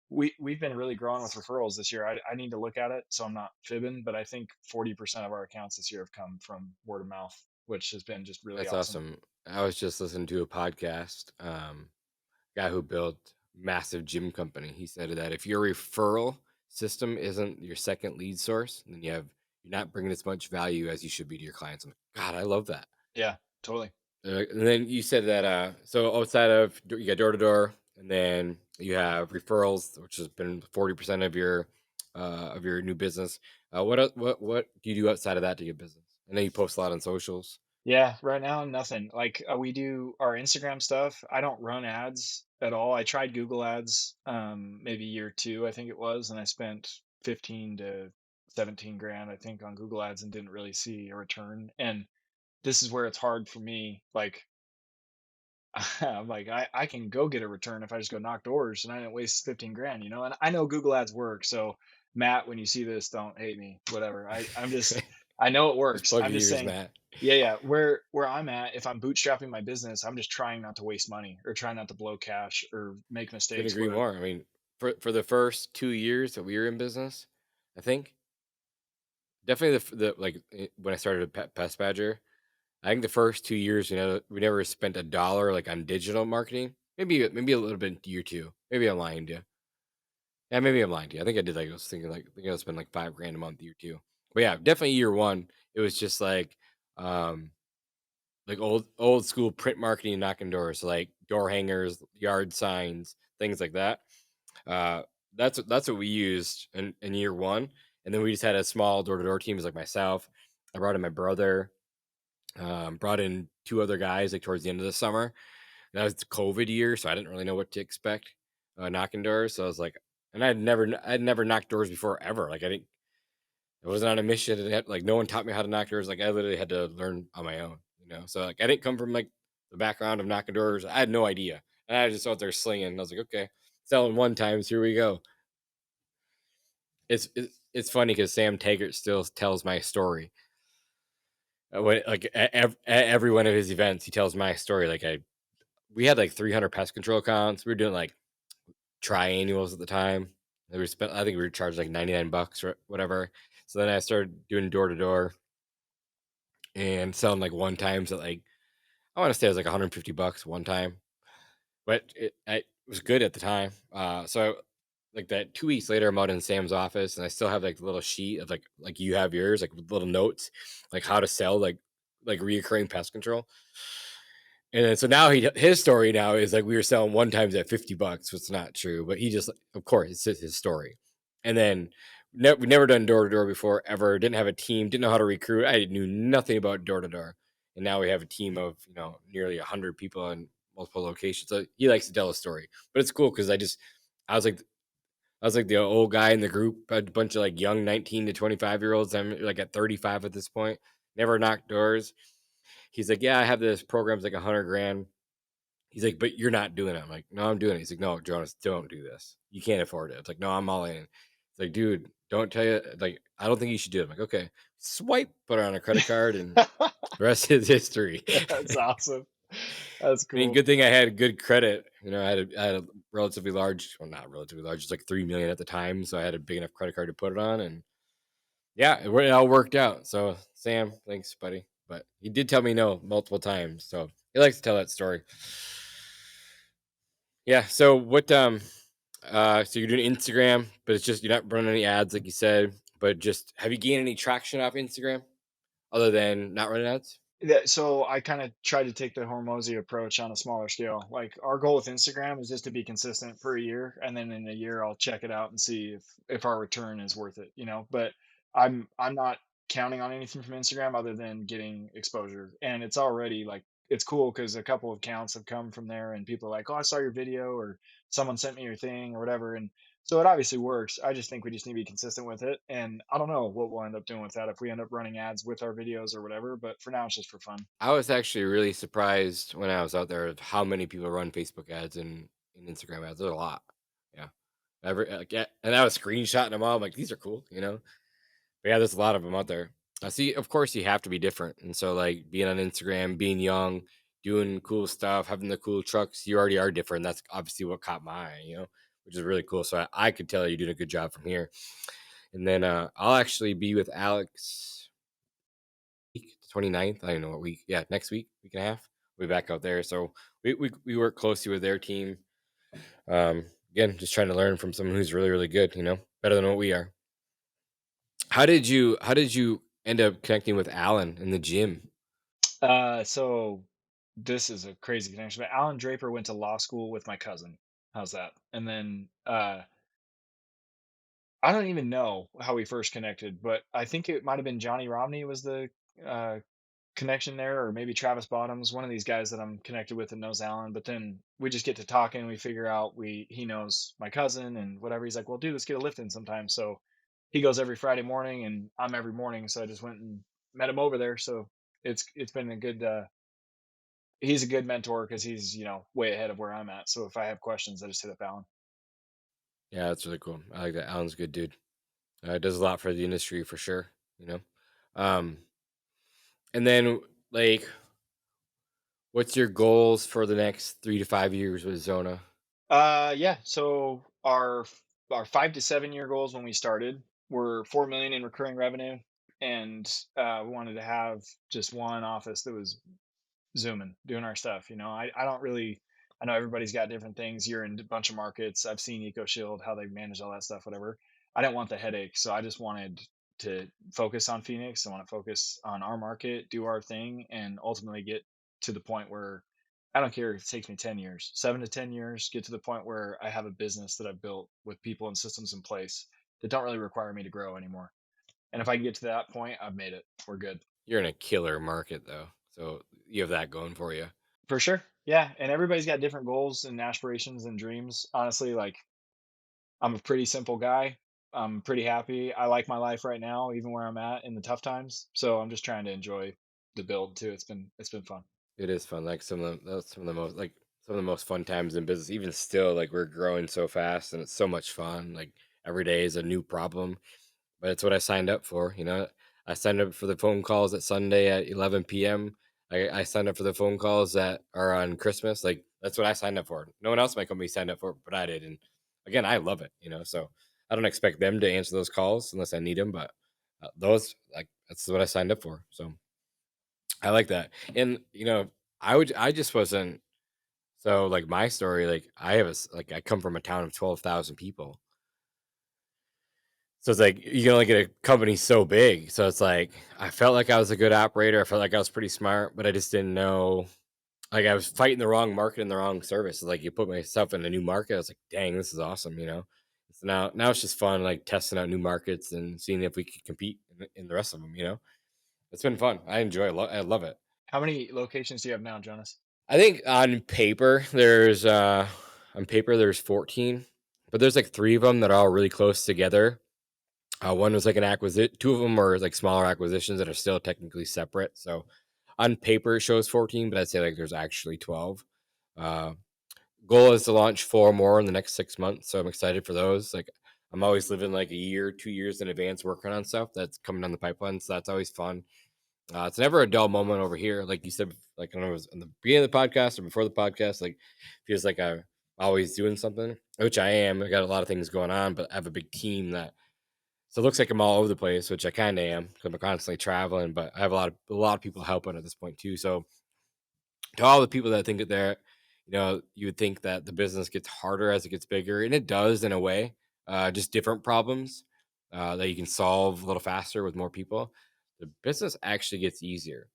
we've been really growing with referrals this year. I need to look at it, so I'm not fibbing, but I think 40% of our accounts this year have come from word of mouth, which has been just really That's awesome. awesome. I was just listening to a podcast. Guy who built massive gym company. He said that if your referral system isn't your second lead source, then you're not bringing as much value as you should be to your clients. I'm like, God, I love that. Yeah, totally. And then you said that so outside of you got door to door, and then you have referrals, which has been 40% of your new business. What do you do outside of that to get business? And then you post a lot on socials. Yeah, right now, nothing. Like, we do our Instagram stuff. I don't run ads at all. I tried Google Ads, maybe year 2, I think it was, and I spent 15 to 17 grand, I think, on Google Ads and didn't really see a return. And this is where it's hard for me. Like, I'm like, I can go get a return if I just go knock doors and I didn't waste 15 grand, you know? And I know Google Ads work. So, Matt, when you see this, don't hate me, whatever. I'm just, I know it Just works. plug I'm your just ears, saying, Matt. yeah, yeah. Where I'm at, if I'm bootstrapping my business, I'm just trying not to waste money or try not to blow cash or make Couldn't mistakes agree where, more. I mean, for the first 2 years that we were in business, I think definitely when I started at Pest Badger, I think the first 2 years, we never spent a dollar like on digital marketing. Maybe a little bit in year two. Maybe I'm lying to you. Yeah, maybe I'm lying to you. I think I did I was thinking I think I spend like 5 grand a month year two. But yeah, definitely year one. It was just um like old school print marketing, knocking doors, like door hangers, yard signs, things like that. Uh, that's what we used in year one, and then we just had a small door to door team. It was like myself. I brought in my brother. Brought in two other guys like towards the end of the summer. That was the COVID year, so I didn't really know what to expect knocking doors. So I was like, and I'd never knocked doors before ever. Like I didn't. I wasn't on a mission. Like no one taught me how to knock doors. Like I literally had to learn on my own. So like I didn't come from like the background of knocking doors. I had no idea, and I was just out there slinging. And I was like, okay, selling one times. Here we go. It's funny because Sam Taggart still tells my story. When like at every one of his events, he tells my story. We had like 300 pest control accounts. We were doing like triannuals at the time. I think we were charged like 99 bucks or whatever. So then I started doing door to door and selling like one times at like I want to say it was like 150 bucks one time, but it was good at the time. So like that 2 weeks later, I'm out in Sam's office and I still have like a little sheet of like you have yours, like with little notes, like how to sell like reoccurring pest control. And then so now his story now is like we were selling one times at 50 bucks, which is not true, but he just of course it's his story. And then we never done door to door before ever, didn't have a team, didn't know how to recruit. I knew nothing about door to door. And now we have a team of, nearly 100 people in multiple locations. So he likes to tell a story. But it's cool because I was like I was like the old guy in the group, a bunch of like young 19 to 25-year-olds. I'm like at 35 at this point. Never knocked doors. He's like, yeah, I have this program's like 100 grand. He's like, but you're not doing it. I'm like, no, I'm doing it. He's like, no, Jonas, don't do this. You can't afford it. It's like, no, I'm all in. It's like, dude, don't tell you. Like, I don't think you should do it. I'm like, okay, swipe, put it on a credit card, and the rest is history. that's awesome. That's I mean, cool. good thing I had good credit. I had a relatively large, well, not relatively large, it's like 3 million at the time. So I had a big enough credit card to put it on, and yeah, it all worked out. So Sam, thanks, buddy. But he did tell me no multiple times. So he likes to tell that story. Yeah. So so you're doing Instagram, but it's just you're not running any ads like you said, but just have you gained any traction off Instagram other than not running ads? Yeah, so I kind of try to take the Hormozy approach on a smaller scale. Like, our goal with Instagram is just to be consistent for a year, and then in a year I'll check it out and see if our return is worth it, you know. But I'm not counting on anything from Instagram other than getting exposure, and it's already like it's cool because a couple of accounts have come from there, and people are like, "Oh, I saw your video," or "Someone sent me your thing," or whatever, and so it obviously works. I just think we just need to be consistent with it. And I don't know what we'll end up doing with that if we end up running ads with our videos or whatever. But for now, it's just for fun. I was actually really surprised when I was out there of how many people run Facebook ads and Instagram ads. There's a lot. Yeah. Yeah, and I was screenshotting them all. I'm like, these are cool. But yeah, there's a lot of them out there. I see. Of course, you have to be different, and so like being on Instagram, being young, doing cool stuff, having the cool trucks, you already are different. That's obviously what caught my eye, which is really cool. So I could tell you doing a good job from here. And then I'll actually be with Alex week, the 29th. I don't know what week. Yeah, next week and a half way back out there. So we work closely with their team. Again, just trying to learn from someone who's really, really good, better than what we are. How did you end up connecting with Alan in the gym? So this is a crazy connection, but Alan Draper went to law school with my cousin. How's that? And then I don't even know how we first connected, but I think it might have been Johnny Romney was the uh, connection there, or maybe Travis Bottoms, one of these guys that I'm connected with that knows Alan. But then we just get to talking, we figure out he knows my cousin and whatever. He's like, "Well, dude, let's get a lift in sometime." So he goes every Friday morning, and I'm every morning. So I just went and met him over there. So it's been a good. He's a good mentor because he's way ahead of where I'm at. So if I have questions, I just hit up Alan. Yeah, that's really cool. I like that. Alan's a good dude. Does a lot for the industry for sure. You know, um, and then like, what's your goals for the next 3 to 5 years with Zona? Yeah. So our 5 to 7 year goals when we started were 4 million in recurring revenue, and we wanted to have just one office that was zooming, doing our stuff. I don't really. I know everybody's got different things. You're in a bunch of markets. I've seen EcoShield, how they manage all that stuff, whatever. I didn't want the headache, so I just wanted to focus on Phoenix. I want to focus on our market, do our thing, and ultimately get to the point where I don't care if it takes me 10 years, 7 to 10 years, get to the point where I have a business that I've built with people and systems in place that don't really require me to grow anymore. And if I can get to that point, I've made it. We're good. You're in a killer market though, so you have that going for you. For sure. Yeah. And everybody's got different goals and aspirations and dreams. Honestly, like I'm a pretty simple guy. I'm pretty happy. I like my life right now, even where I'm at in the tough times. So I'm just trying to enjoy the build too. It's been fun. It is fun. Like some of the most some of the most fun times in business. Even still, like we're growing so fast, and it's so much fun. Like every day is a new problem, but it's what I signed up for. I signed up for the phone calls at Sunday at 11 p.m. I signed up for the phone calls that are on Christmas. Like that's what I signed up for. No one else in my company signed up for it, but I did. And again, I love it. So I don't expect them to answer those calls unless I need them. But those, like, that's what I signed up for. So I like that. And I just wasn't. So like my story, like like I come from a town of 12,000 people. So it's like you can only get a company so big. So it's like I felt like I was a good operator. I felt like I was pretty smart, but I just didn't know. Like I was fighting the wrong market and the wrong service. Like you put myself in a new market, I was like, "Dang, this is awesome." So now it's just fun, like testing out new markets and seeing if we could compete in the rest of them. It's been fun. I enjoy it. I love it. How many locations do you have now, Jonas? I think on paper there's 14, but there's like three of them that are all really close together. One was like an acquisition. Two of them are like smaller acquisitions that are still technically separate. So on paper it shows 14, but I'd say like there's actually 12. Uh, Goal is to launch four more in the next 6 months. So I'm excited for those. Like I'm always living like a year, 2 years in advance working on stuff that's coming down the pipeline. So that's always fun. It's never a dull moment over here. Like you said, like I don't know, it was in the beginning of the podcast or before the podcast, like feels like I'm always doing something, which I am. I got a lot of things going on, but I have a big team that so it looks like I'm all over the place, which I kind of am because I'm constantly traveling. But I have a lot of people helping at this point too. So to all the people that think that you would think that the business gets harder as it gets bigger, and it does in a way. Just different problems that you can solve a little faster with more people. The business actually gets easier,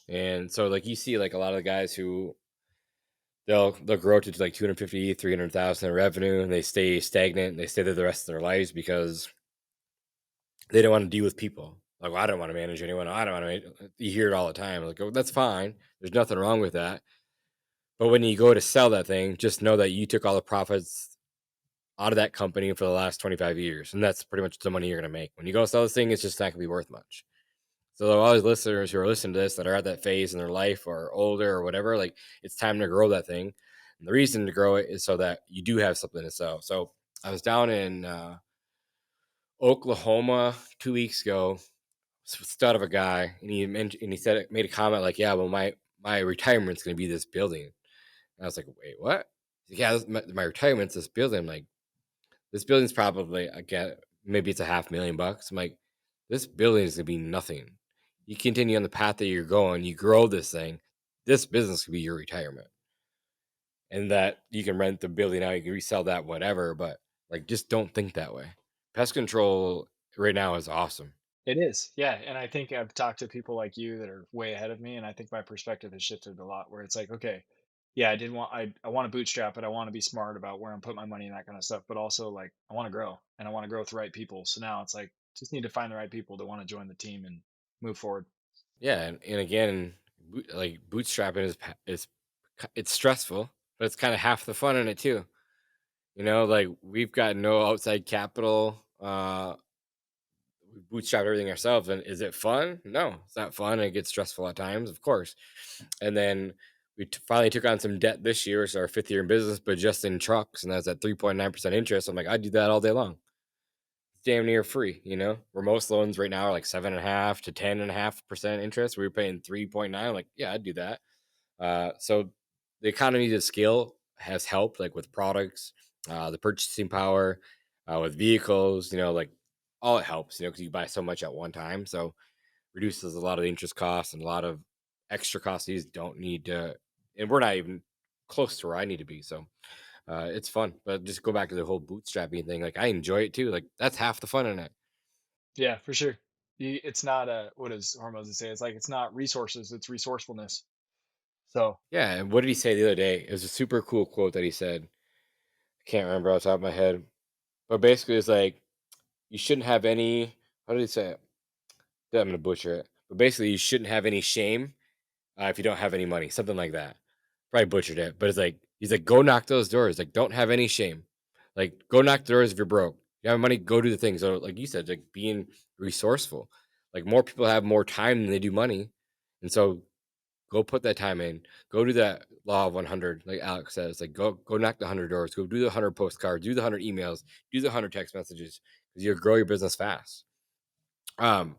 and so like you see like a lot of the guys who they'll grow to like 250, 300,000 in revenue, and they stay stagnant. And they stay there the rest of their lives because they don't want to deal with people. Like, well, I don't want to manage anyone. I don't want to. You hear it all the time. Like, oh, that's fine. There's nothing wrong with that. But when you go to sell that thing, just know that you took all the profits out of that company for the last 25 years. And that's pretty much the money you're going to make. When you go sell this thing, it's just not going to be worth much. So, all these listeners who are listening to this that are at that phase in their life or older or whatever, like it's time to grow that thing. And the reason to grow it is so that you do have something to sell. So, I was down in Oklahoma 2 weeks ago, stud of a guy, and he said made a comment like, "Yeah, well, my retirement's going to be this building." And I was like, "Wait, what?" He's like, "Yeah, my retirement's this building." I'm like, "This building's probably again maybe it's $500,000 bucks." I'm like, "This building is going to be nothing. You continue on the path that you're going, you grow this thing. this business could be your retirement, and that you can rent the building out, you can resell that, whatever. But like, just don't think that way. Pest control right now is awesome. It is, yeah, and I think I've talked to people like you that are way ahead of me, and I think my perspective has shifted a lot. Where it's like, okay, yeah, I want to bootstrap it. I want to be smart about where I'm putting my money and that kind of stuff. But also, like, I want to grow, and I want to grow with the right people. So now it's like, just need to find the right people that want to join the team and move forward. Yeah, and again, like bootstrapping it's stressful, but it's kind of half the fun in it too. Like we've got no outside capital. We bootstrap everything ourselves, and is it fun? No, it's not fun. It gets stressful at times, of course. And then we finally took on some debt this year. It's our fifth year in business, but just in trucks, and that's at 3.9% interest. I'm like, I'd do that all day long. It's damn near free, where most loans right now are like 7.5 to 10.5% interest. We were paying 3.9. Like, yeah, I'd do that. So the economy of scale has helped, like with products, the purchasing power, with vehicles, like all it helps, because you buy so much at one time. So reduces a lot of the interest costs and a lot of extra costs these don't need to, and we're not even close to where I need to be. So it's fun, but just go back to the whole bootstrapping thing. Like I enjoy it too. Like that's half the fun in it. Yeah, for sure. It's not what does hormones say? It's like it's not resources, it's resourcefulness. So Yeah. And what did he say the other day? It was a super cool quote that he said. I can't remember off the top of my head, but basically it's like you shouldn't have any. How did he say it? I'm gonna butcher it, but basically you shouldn't have any shame if you don't have any money, something like that. Probably butchered it, but it's like he's like, go knock those doors. Like, don't have any shame. Like, go knock the doors if you're broke. You have money, go do the things. So, like you said, like being resourceful. Like more people have more time than they do money, and so go put that time in. Go do that law of 100, like Alex says. Like, go knock the 100 doors. Go do the 100 postcards. Do the 100 emails. Do the 100 text messages because you'll grow your business fast. Um,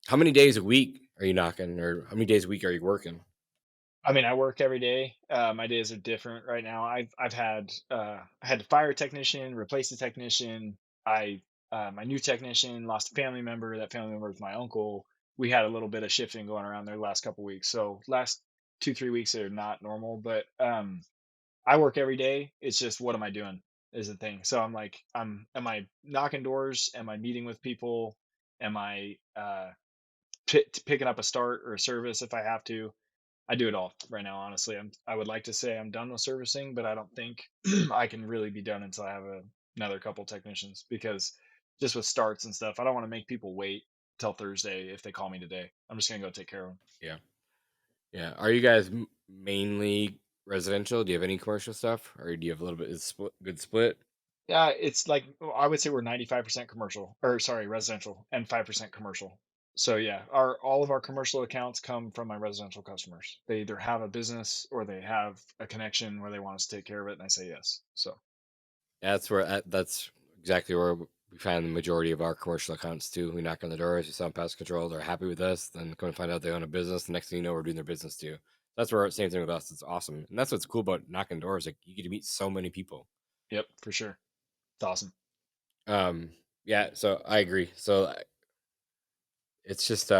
how many days a week are you knocking, or how many days a week are you working? I mean, I work every day. My days are different right now. I've had I had to fire a technician, replace the technician. I My new technician lost a family member. That family member is my uncle. We had a little bit of shifting going around there the last couple weeks. So last 2 3 weeks are not normal, but I work every day. It's just what am I doing is the thing. So I'm like, am I knocking doors? Am I meeting with people? Am I picking up a start or a service if I have to? I do it all right now, honestly. I would like to say I'm done with servicing, but I don't think I can really be done until I have another couple technicians because just with starts and stuff, I don't want to make people wait till Thursday if they call me today. I'm just gonna go take care of them. Yeah. Yeah. Are you guys mainly residential? Do you have any commercial stuff, or do you have a little bit of split, good split? Yeah, it's like I would say we're 95% commercial, or sorry, residential, and 5% commercial. So yeah, our all of our commercial accounts come from my residential customers. They either have a business or they have a connection where they want us to take care of it, and I say yes. So That's exactly where we find the majority of our commercial accounts too. We knock on the doors, we sell them pest control, they're happy with us, then come and find out they own a business. The next thing you know, we're doing their business too. That's where same thing with us. It's awesome, and that's what's cool about knocking doors. Like you get to meet so many people. yep, for sure, it's awesome. Um, yeah, so I agree. So it's just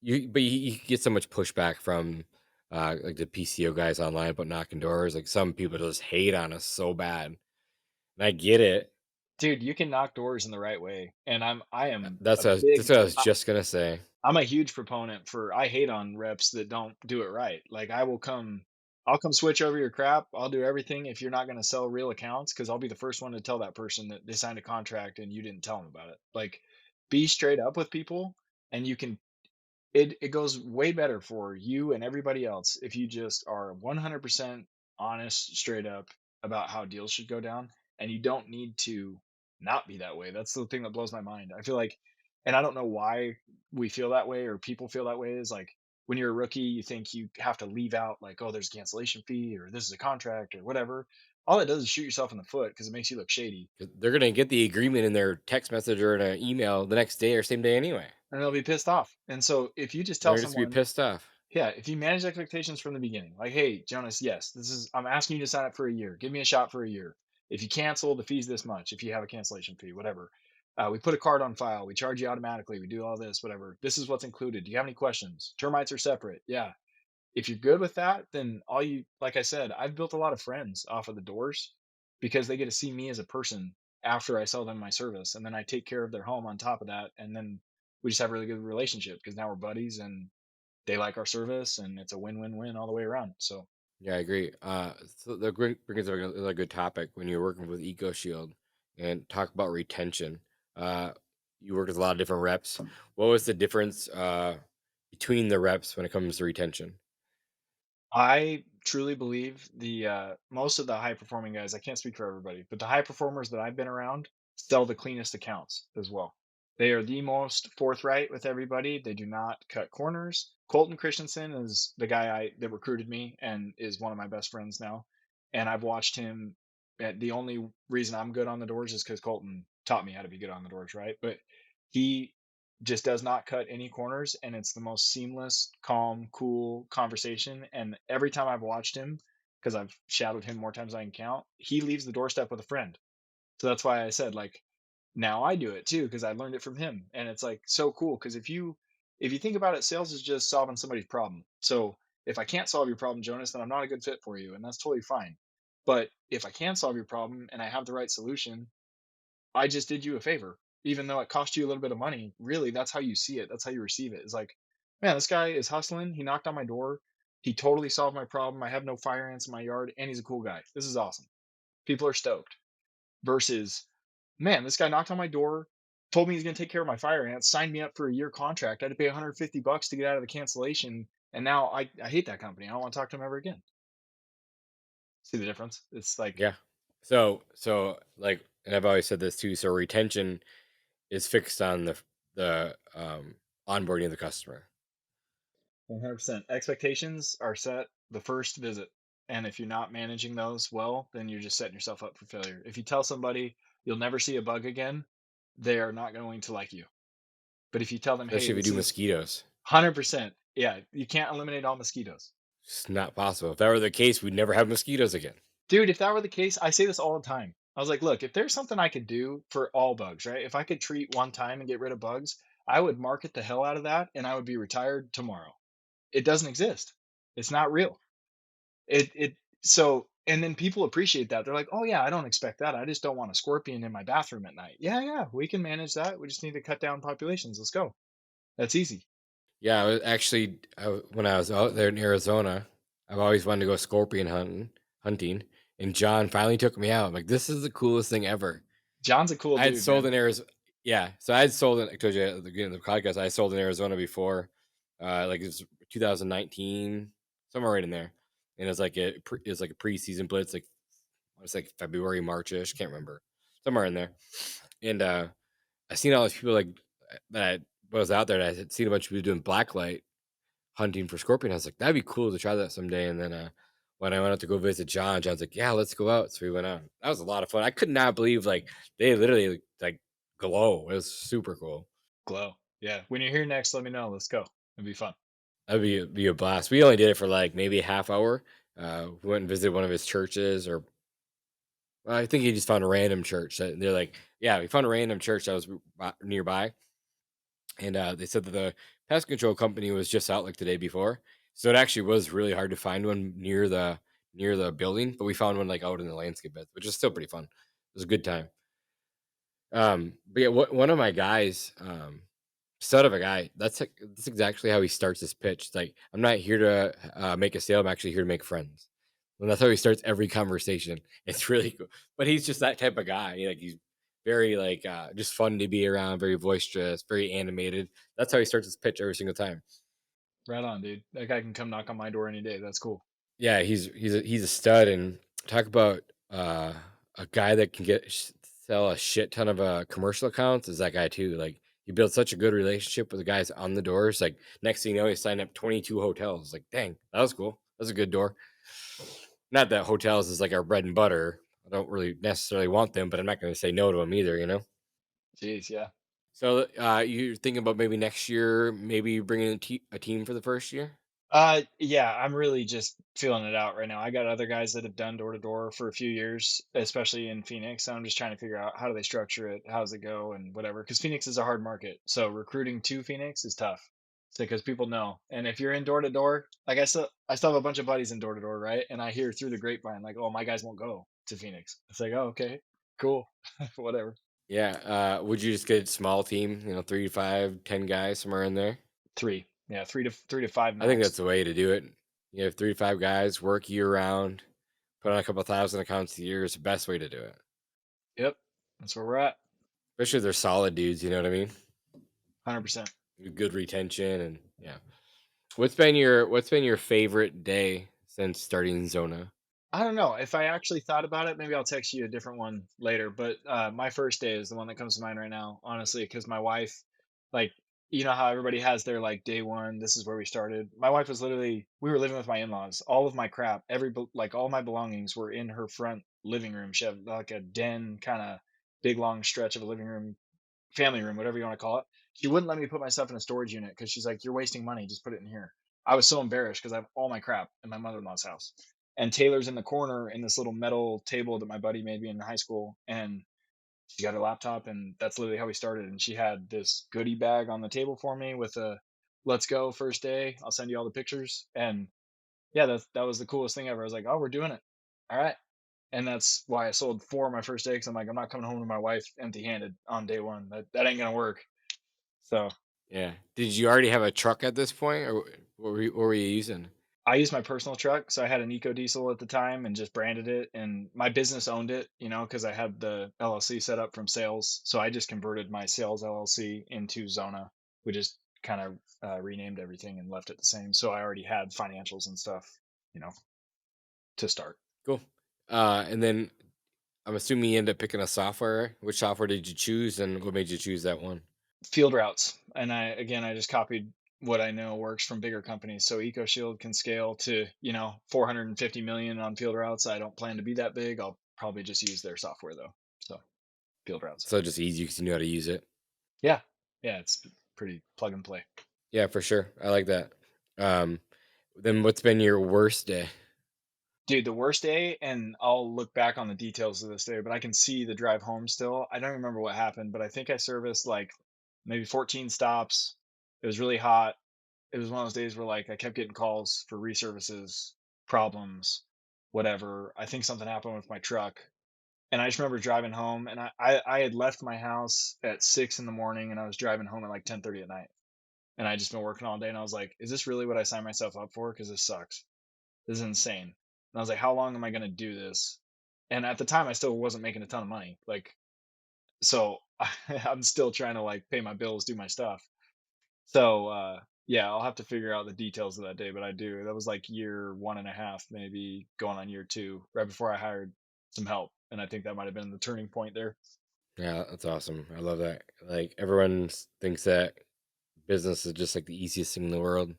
you get so much pushback from like the PCO guys online about knocking doors. Like some people just hate on us so bad, and I get it. Dude, you can knock doors in the right way, and I am a That's big what I was just gonna say. I'm a huge proponent for I hate on reps that don't do it right. Like I'll come switch over your crap. I'll do everything if you're not going to sell real accounts cuz I'll be the first one to tell that person that they signed a contract and you didn't tell them about it. Like be straight up with people and you can it goes way better for you and everybody else if you just are 100% honest, straight up about how deals should go down, and you don't need to not be that way. That's the thing that blows my mind. I feel like, and I don't know why we feel that way or people feel that way, is like when you're a rookie, you think you have to leave out like, oh, there's a cancellation fee or this is a contract or whatever. All it does is shoot yourself in the foot because it makes you look shady. 'Cause they're gonna get the agreement in their text message or in an email the next day or same day anyway. And they'll be pissed off. And so if you just tell They're just gonna be someone, pissed off. yeah, if you manage expectations from the beginning, like, hey, Jonas, yes, this is, I'm asking you to sign up for a year. Give me a shot for a year. If you cancel, the fee's this much. If you have a cancellation fee, whatever. We put a card on file. We charge you automatically. We do all this, whatever. This is what's included. Do you have any questions? Termites are separate. Yeah. if you're good with that, then all you like I said, I've built a lot of friends off of the doors because they get to see me as a person after I sell them my service, and then I take care of their home on top of that, and then we just have a really good relationship because now we're buddies and they like our service, and it's a win-win-win all the way around. So Yeah, I agree. So that brings up another good topic when you're working with EcoShield and talk about retention. Uh, you worked with a lot of different reps. What was the difference between the reps when it comes to retention? I truly believe the most of the high performing guys, I can't speak for everybody, but the high performers that I've been around sell the cleanest accounts as well. They are the most forthright with everybody. They do not cut corners. Colton Christensen is the guy that recruited me and is one of my best friends now. And I've watched him. The only reason I'm good on the doors is because Colton taught me how to be good on the doors, right? But he just does not cut any corners, and it's the most seamless, calm, cool conversation. And every time I've watched him, because I've shadowed him more times than I can count, he leaves the doorstep with a friend. So that's why I said, like, now I do it too because I learned it from him, and it's like so cool. Because if you think about it, sales is just solving somebody's problem. So if I can't solve your problem, Jonas, then I'm not a good fit for you, and that's totally fine. But if I can solve your problem and I have the right solution, I just did you a favor, even though it cost you a little bit of money. Really, that's how you see it. That's how you receive it. It's like, man, this guy is hustling. He knocked on my door. He totally solved my problem. I have no fire ants in my yard, and he's a cool guy. This is awesome. People are stoked. Versus, man, this guy knocked on my door, told me he's going to take care of my fire ants, signed me up for a year contract. I had to pay $150 to get out of the cancellation, and now I hate that company. I don't want to talk to him ever again. See the difference? It's like Yeah. So like, and I've always said this too. So retention is fixed on the onboarding of the customer. 100%. Expectations are set the first visit. And if you're not managing those well, then you're just setting yourself up for failure. If you tell somebody you'll never see a bug again, they are not going to like you. But if you tell them, hey, Especially if you this do is mosquitoes. 100%, yeah, you can't eliminate all mosquitoes. It's not possible. If that were the case, we'd never have mosquitoes again. Dude, if that were the case, I say this all the time. I was like, look, if there's something I could do for all bugs, right? If I could treat one time and get rid of bugs, I would market the hell out of that and I would be retired tomorrow. It doesn't exist. It's not real. So and then people appreciate that. They're like, "Oh yeah, I don't expect that. I just don't want a scorpion in my bathroom at night." Yeah, yeah, we can manage that. We just need to cut down populations. Let's go. That's easy. Yeah, I was actually when I was out there in Arizona, I've always wanted to go scorpion hunting, and John finally took me out. I'm like, this is the coolest thing ever. John's a cool I had dude, sold man. in Arizona. Yeah, so I had sold in. I told you at the beginning of the podcast. I sold in Arizona before, like it was 2019, somewhere right in there, and it was like it was like a preseason blitz, like it was like February, Marchish, can't remember, somewhere in there, and I seen all these people like that I was out there. And I had seen a bunch of people doing blacklight hunting for scorpion. I was like, that'd be cool to try that someday. And then when I went out to go visit John, John's like, yeah, let's go out. So we went out. That was a lot of fun. I could not believe like they literally like glow. It was super cool. Glow. Yeah. When you're here next, let me know. Let's go. It'd be fun. That'd be a blast. We only did it for like maybe a half hour. We went and visited one of his churches, or well, I think he just found a random church. They're like, yeah, we found a random church that was nearby, and they said that the pest control company was just out like the day before, so it actually was really hard to find one near the building, but we found one like out in the landscape bed, which is still pretty fun. It was a good time. But yeah, one of my guys, stud of a guy, that's exactly how he starts his pitch. It's like, I'm not here to make a sale, I'm actually here to make friends. And that's how he starts every conversation. It's really cool, but he's just that type of guy. Like, he's very like just fun to be around, very boisterous, very animated. That's how he starts his pitch every single time. Right on, dude. That guy can come knock on my door any day. That's cool. Yeah, he's a stud. And talk about a guy that can sell a shit ton of commercial accounts is that guy too. Like, he built such a good relationship with the guys on the doors. Like, next thing you know, he signed up 22 hotels. Like, dang, that was cool. That was a good door. Not that hotels is like our bread and butter. I don't really necessarily want them, but I'm not going to say no to them either. Jeez, yeah. So you're thinking about maybe next year, maybe bringing a team for the first year. Yeah, I'm really just feeling it out right now. I got other guys that have done door to door for a few years, especially in Phoenix. So I'm just trying to figure out how do they structure it, how does it go, and whatever. Because Phoenix is a hard market, so recruiting to Phoenix is tough. because people know. And if you're in door to door, like I still have a bunch of buddies in door to door, right? And I hear through the grapevine, like, oh, my guys won't go to Phoenix. It's like, oh, okay, cool, whatever. Yeah. Would you just get a small team, 3 to 5, 10 guys, somewhere in there? Three, yeah, three to five I think max. that's the way to do it. You have 3 to 5 guys, work year round, put on a couple thousand accounts a year is the best way to do it. Yep, that's where we're at. Especially if they're solid dudes, you know what I mean? 100%. Good retention and yeah. What's been your favorite day since starting Zona? I don't know. If I actually thought about it, maybe I'll text you a different one later. But my first day is the one that comes to mind right now, honestly, because my wife, like, you know how everybody has their like day one. This is where we started. My wife was literally, we were living with my in-laws. All of my crap, like all my belongings were in her front living room. She had like a den, kind of big long stretch of a living room, family room, whatever you want to call it. She wouldn't let me put my stuff in a storage unit because she's like, "You're wasting money. Just put it in here." I was so embarrassed because I have all my crap in my mother-in-law's house, and Taylor's in the corner in this little metal table that my buddy made me in high school, and she got her laptop, and that's literally how we started. And she had this goodie bag on the table for me with a "Let's go first day. I'll send you all the pictures." And yeah, that was the coolest thing ever. I was like, "Oh, we're doing it. All right." And that's why I sold four my first day because I'm like, I'm not coming home to my wife empty-handed on day one. That ain't gonna work. So Yeah. Did you already have a truck at this point, or what were you using? I used my personal truck. So I had an Eco Diesel at the time and just branded it. And my business owned it, because I had the LLC set up from sales. So I just converted my sales LLC into Zona. We just kind of renamed everything and left it the same. So I already had financials and stuff, you know, to start. Cool. And then I'm assuming you end up picking a software. Which software did you choose, and what made you choose that one? Field routes. And I just copied what I know works from bigger companies. So EcoShield can scale to, 450 million on field routes. I don't plan to be that big. I'll probably just use their software though. So field routes. So just easy because you know how to use it. Yeah. Yeah. It's pretty plug and play. Yeah, for sure. I like that. Um, then what's been your worst day? Dude, the worst day, and I'll look back on the details of this day, but I can see the drive home still. I don't remember what happened, but I think I serviced like maybe 14 stops. It was really hot. It was one of those days where like I kept getting calls for reservices, problems, whatever. I think something happened with my truck. And I just remember driving home, and I had left my house at 6 in the morning, and I was driving home at like 10:30 at night. And I just been working all day, and I was like, is this really what I signed myself up for? Because this sucks. This is insane. And I was like, how long am I gonna do this? And at the time I still wasn't making a ton of money. Like, so I'm still trying to like pay my bills, do my stuff. So yeah, I'll have to figure out the details of that day, but I do. That was like year one and a half, maybe going on year two, right before I hired some help. And I think that might have been the turning point there. Yeah, that's awesome. I love that. Like everyone thinks that business is just like the easiest thing in the world,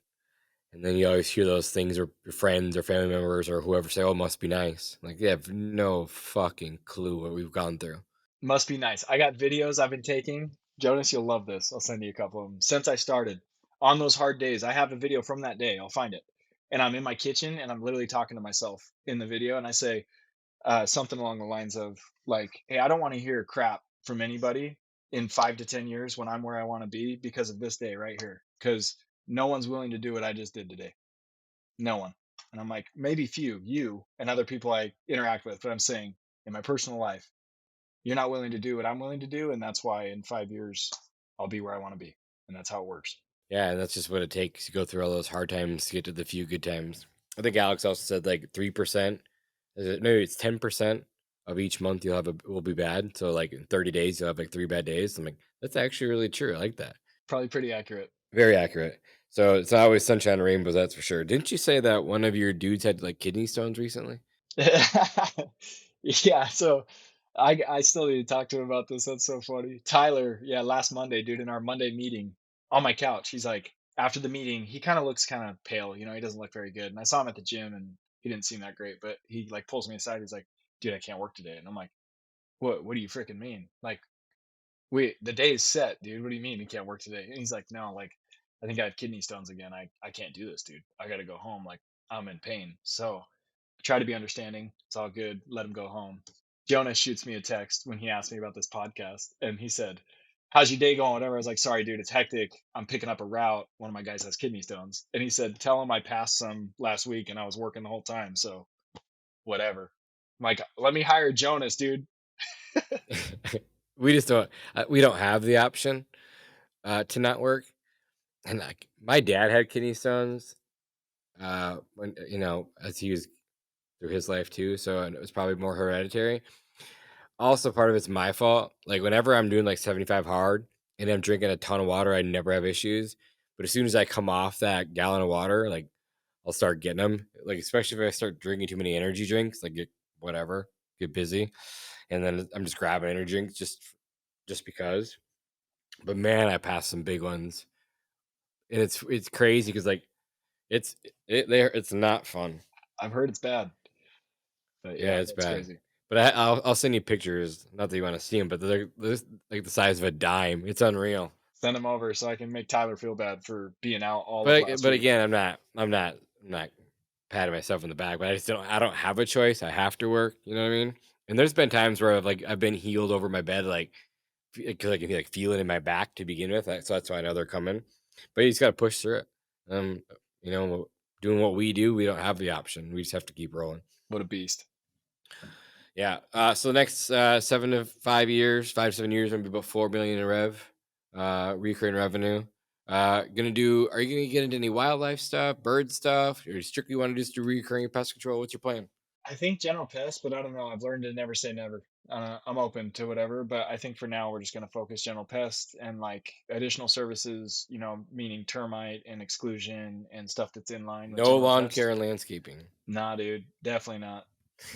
and then you always hear those things, or your friends or family members or whoever say, "Oh, it must be nice." Like they have no fucking clue what we've gone through. Must be nice. I got videos I've been taking. Jonas, you'll love this. I'll send you a couple of them. Since I started on those hard days, I have a video from that day. I'll find it. And I'm in my kitchen and I'm literally talking to myself in the video. And I say, something along the lines of like, "Hey, I don't want to hear crap from anybody in 5 to 10 years when I'm where I want to be because of this day right here. Because no one's willing to do what I just did today. No one." And I'm like, maybe few, you and other people I interact with, but I'm saying in my personal life, you're not willing to do what I'm willing to do, and that's why in 5 years I'll be where I want to be, and that's how it works. Yeah, and that's just what it takes to go through all those hard times to get to the few good times. I think Alex also said like 3%. Is it maybe it's 10% of each month you'll have a will be bad. So like in 30 days you'll have like 3 bad days. I'm like, that's actually really true. I like that. Probably pretty accurate. Very accurate. So it's not always sunshine and rainbows, that's for sure. Didn't you say that one of your dudes had like kidney stones recently? Yeah, so I still need to talk to him about this. That's so funny. Tyler, yeah, last Monday, dude, in our Monday meeting on my couch, he's like, after the meeting, he kind of looks kind of pale, he doesn't look very good. And I saw him at the gym and he didn't seem that great, but he like pulls me aside. He's like, "Dude, I can't work today." And I'm like, What do you freaking mean? Like, the day is set, dude. What do you mean you can't work today?" And he's like, "No, like, I think I have kidney stones again. I can't do this, dude. I got to go home. Like, I'm in pain." So I try to be understanding. It's all good. Let him go home. Jonas shoots me a text when he asked me about this podcast, and he said, how's your day going? Whatever. I was like, sorry, dude, it's hectic. I'm picking up a route. One of my guys has kidney stones. And he said, tell him I passed some last week and I was working the whole time. So whatever. I'm like, let me hire Jonas, dude. We just don't we don't have the option to not work. And like my dad had kidney stones when as he was through his life too, so and it was probably more hereditary. Also, part of it's my fault. Like whenever I'm doing like 75 hard and I'm drinking a ton of water, I never have issues. But as soon as I come off that gallon of water, like I'll start getting them. Like especially if I start drinking too many energy drinks, like get whatever, get busy, and then I'm just grabbing energy drinks just because. But man, I passed some big ones, and it's crazy because like it's it's not fun. I've heard it's bad, but Yeah, yeah, it's that's bad. crazy. But I'll send you pictures. Not that you want to see them, but they're like the size of a dime. It's unreal. Send him over so I can make Tyler feel bad for being out all of But last but week. again, I'm not patting myself on the back. But I don't have a choice. I have to work. You know what I mean? And there's been times where I've been healed over my bed, like because I can like feel it in my back to begin with. So that's why I know they're coming. But you just got to push through it. Um, you know, doing what we do, we don't have the option. We just have to keep rolling. What a beast. Yeah. So the next 7 to 5 years, 5 to 7 years, gonna be about 4 million in recurring revenue. Gonna do? Are you gonna get into any wildlife stuff, bird stuff, or you strictly want to just do recurring pest control? What's your plan? I think general pest, but I don't know. I've learned to never say never. I'm open to whatever, but I think for now we're just going to focus general pest and like additional services, meaning termite and exclusion and stuff that's in line with No general lawn pest. care and landscaping. Nah, dude, definitely not.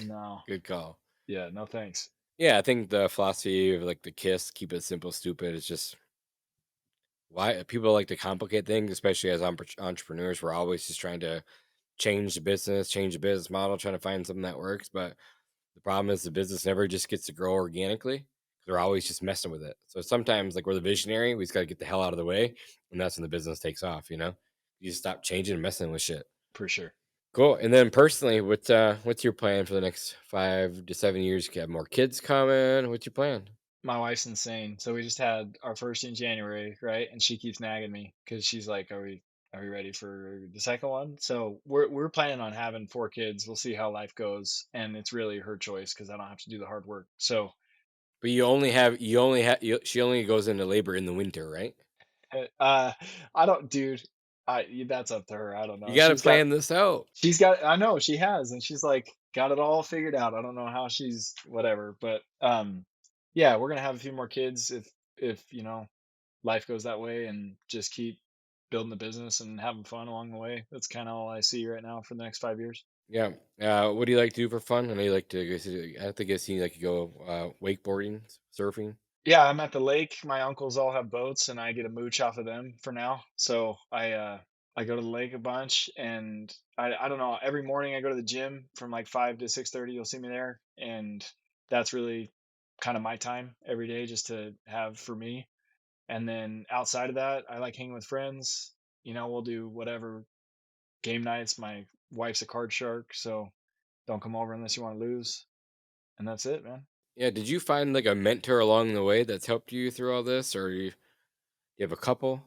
No. Good call. Yeah, no thanks. Yeah, I think the philosophy of like the kiss, keep it simple, stupid. It's just why people like to complicate things, especially as entrepreneurs. We're always just trying to change the business model, trying to find something that works. But the problem is the business never just gets to grow organically. They're always just messing with it. So sometimes, like we're the visionary, we just got to get the hell out of the way, and that's when the business takes off. You just stop changing and messing with shit. For sure. Cool. And then personally, what's your plan for the next 5 to 7 years? You have more kids coming. What's your plan? My wife's insane. So we just had our first in January, right? And she keeps nagging me because she's like, "Are we ready for the second one?" So we're planning on having 4 kids. We'll see how life goes, and it's really her choice because I don't have to do the hard work. So But she only goes into labor in the winter, right? uh, I don't, dude. That's up to her. I don't You know. got to plan this out. She's got. I know she has, and she's like got it all figured out. I don't know how she's whatever, but yeah, we're gonna have a few more kids if life goes that way and just keep building the business and having fun along the way. That's kind of all I see right now for the next 5 years. Yeah. What do you like to do for fun? I know you like to go. I think I've seen you like to go wakeboarding, surfing. Yeah, I'm at the lake. My uncles all have boats, and I get a mooch off of them for now. So I go to the lake a bunch, and I don't know. Every morning I go to the gym from like 5 to 6:30. You'll see me there, and that's really kind of my time every day just to have for me. And then outside of that, I like hanging with friends. We'll do whatever game nights. My wife's a card shark, so don't come over unless you want to lose. And that's it, man. Yeah. Did you find like a mentor along the way that's helped you through all this, or you have a couple?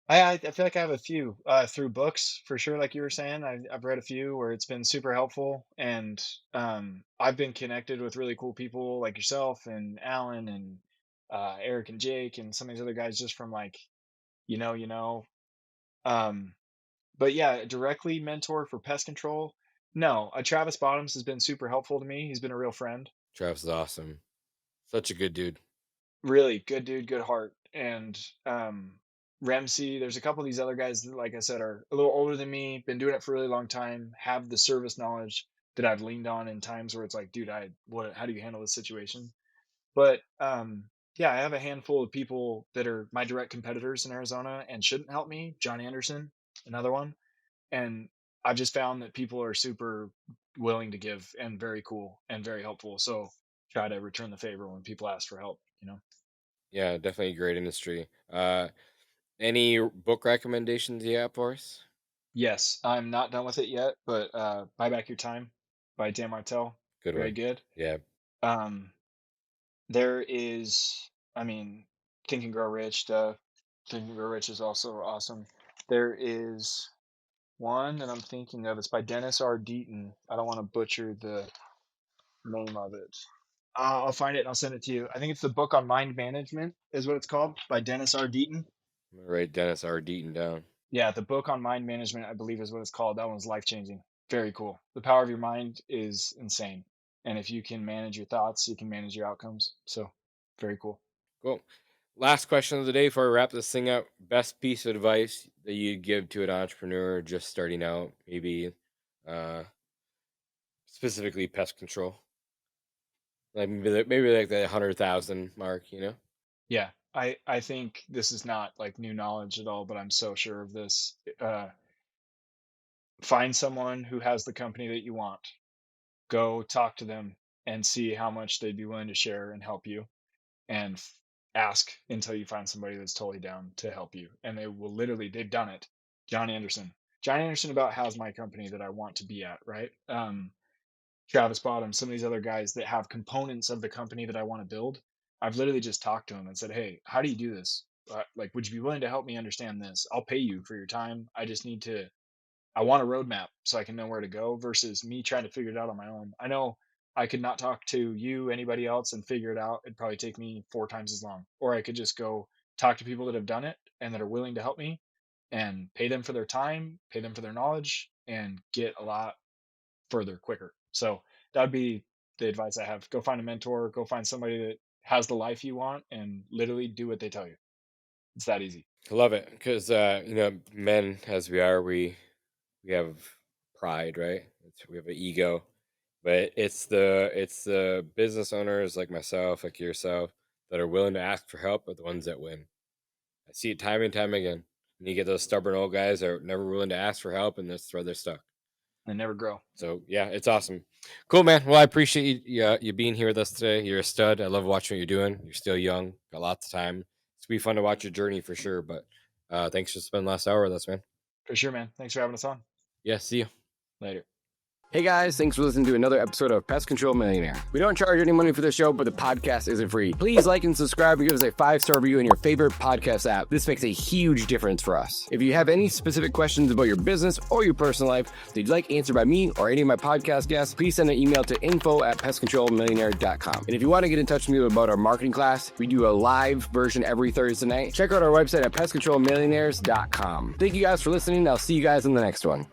I feel like I have a few through books for sure, like you were saying. I've read a few where it's been super helpful, and I've been connected with really cool people like yourself and Alan and Eric and Jake and some of these other guys just from like you know you know. Um, but yeah, directly mentor for pest control. No, Travis Bottoms has been super helpful to me. He's been a real friend. Travis is awesome. Such a good dude. Really good dude, good heart. And Remsey, there's a couple of these other guys that, like I said, are a little older than me, been doing it for a really long time, have the service knowledge that I've leaned on in times where it's like, dude, how do you handle this situation? But yeah, I have a handful of people that are my direct competitors in Arizona and shouldn't help me. John Anderson, another one. And I've just found that people are super willing to give and very cool and very helpful. So try to return the favor when people ask for help. Yeah, definitely a great industry. Any book recommendations you have for us? Yes, I'm not done with it yet, but Buy Back Your Time by Dan Martell, Good very one. good. Yeah. Um, there is, I mean, Think and Grow Rich. Think and Grow Rich is also awesome. There is one that I'm thinking of. It's by Dennis R. Deaton. I don't want to butcher the name of it. I'll find it and I'll send it to you. I think it's the book on mind management is what it's called, by Dennis R. Deaton. I'm gonna write Dennis R. Deaton down. Yeah, the book on mind management, I believe, is what it's called. That one's life changing. Very cool. The power of your mind is insane. And if you can manage your thoughts, you can manage your outcomes. So, very cool. Cool. Last question of the day before we wrap this thing up. Best piece of advice that you'd give to an entrepreneur just starting out, maybe specifically pest control. Like maybe like the 100,000 mark, you know? Yeah, I think this is not like new knowledge at all, but I'm so sure of this. Find someone who has the company that you want. Go talk to them and see how much they'd be willing to share and help you. And ask until you find somebody that's totally down to help you. And they will literally, they've done it. John Anderson about how's my company that I want to be at, right? Travis Bottom, some of these other guys that have components of the company that I want to build. I've literally just talked to them and said, hey, how do you do this? Like, would you be willing to help me understand this? I'll pay you for your time. I want a roadmap so I can know where to go versus me trying to figure it out on my own. I know I could not talk to you, anybody else, and figure it out. It'd probably take me 4 times as long. Or I could just go talk to people that have done it and that are willing to help me and pay them for their time, pay them for their knowledge, and get a lot further quicker. So that would be the advice I have. Go find a mentor, go find somebody that has the life you want, and literally do what they tell you. It's that easy. I love it because, men as we are, we have pride, right? We have an ego, but it's the business owners like myself, like yourself, that are willing to ask for help are the ones that win. I see it time and time again. And you get those stubborn old guys that are never willing to ask for help, and that's where they're stuck. They never grow. So yeah, it's awesome. Cool, man. Well, I appreciate you being here with us today. You're a stud. I love watching what you're doing. You're still young, got lots of time. It's gonna be fun to watch your journey for sure. But thanks for spending the last hour with us, man. For sure, man. Thanks for having us on. Yeah, see you Later. Hey guys, thanks for listening to another episode of Pest Control Millionaire. We don't charge any money for the show, but the podcast isn't free. Please like and subscribe and give us a 5-star review in your favorite podcast app. This makes a huge difference for us. If you have any specific questions about your business or your personal life that you'd like answered by me or any of my podcast guests, please send an email to info@pestcontrolmillionaire.com. And if you want to get in touch with me about our marketing class, we do a live version every Thursday night. Check out our website at pestcontrolmillionaires.com. Thank you guys for listening. I'll see you guys in the next one.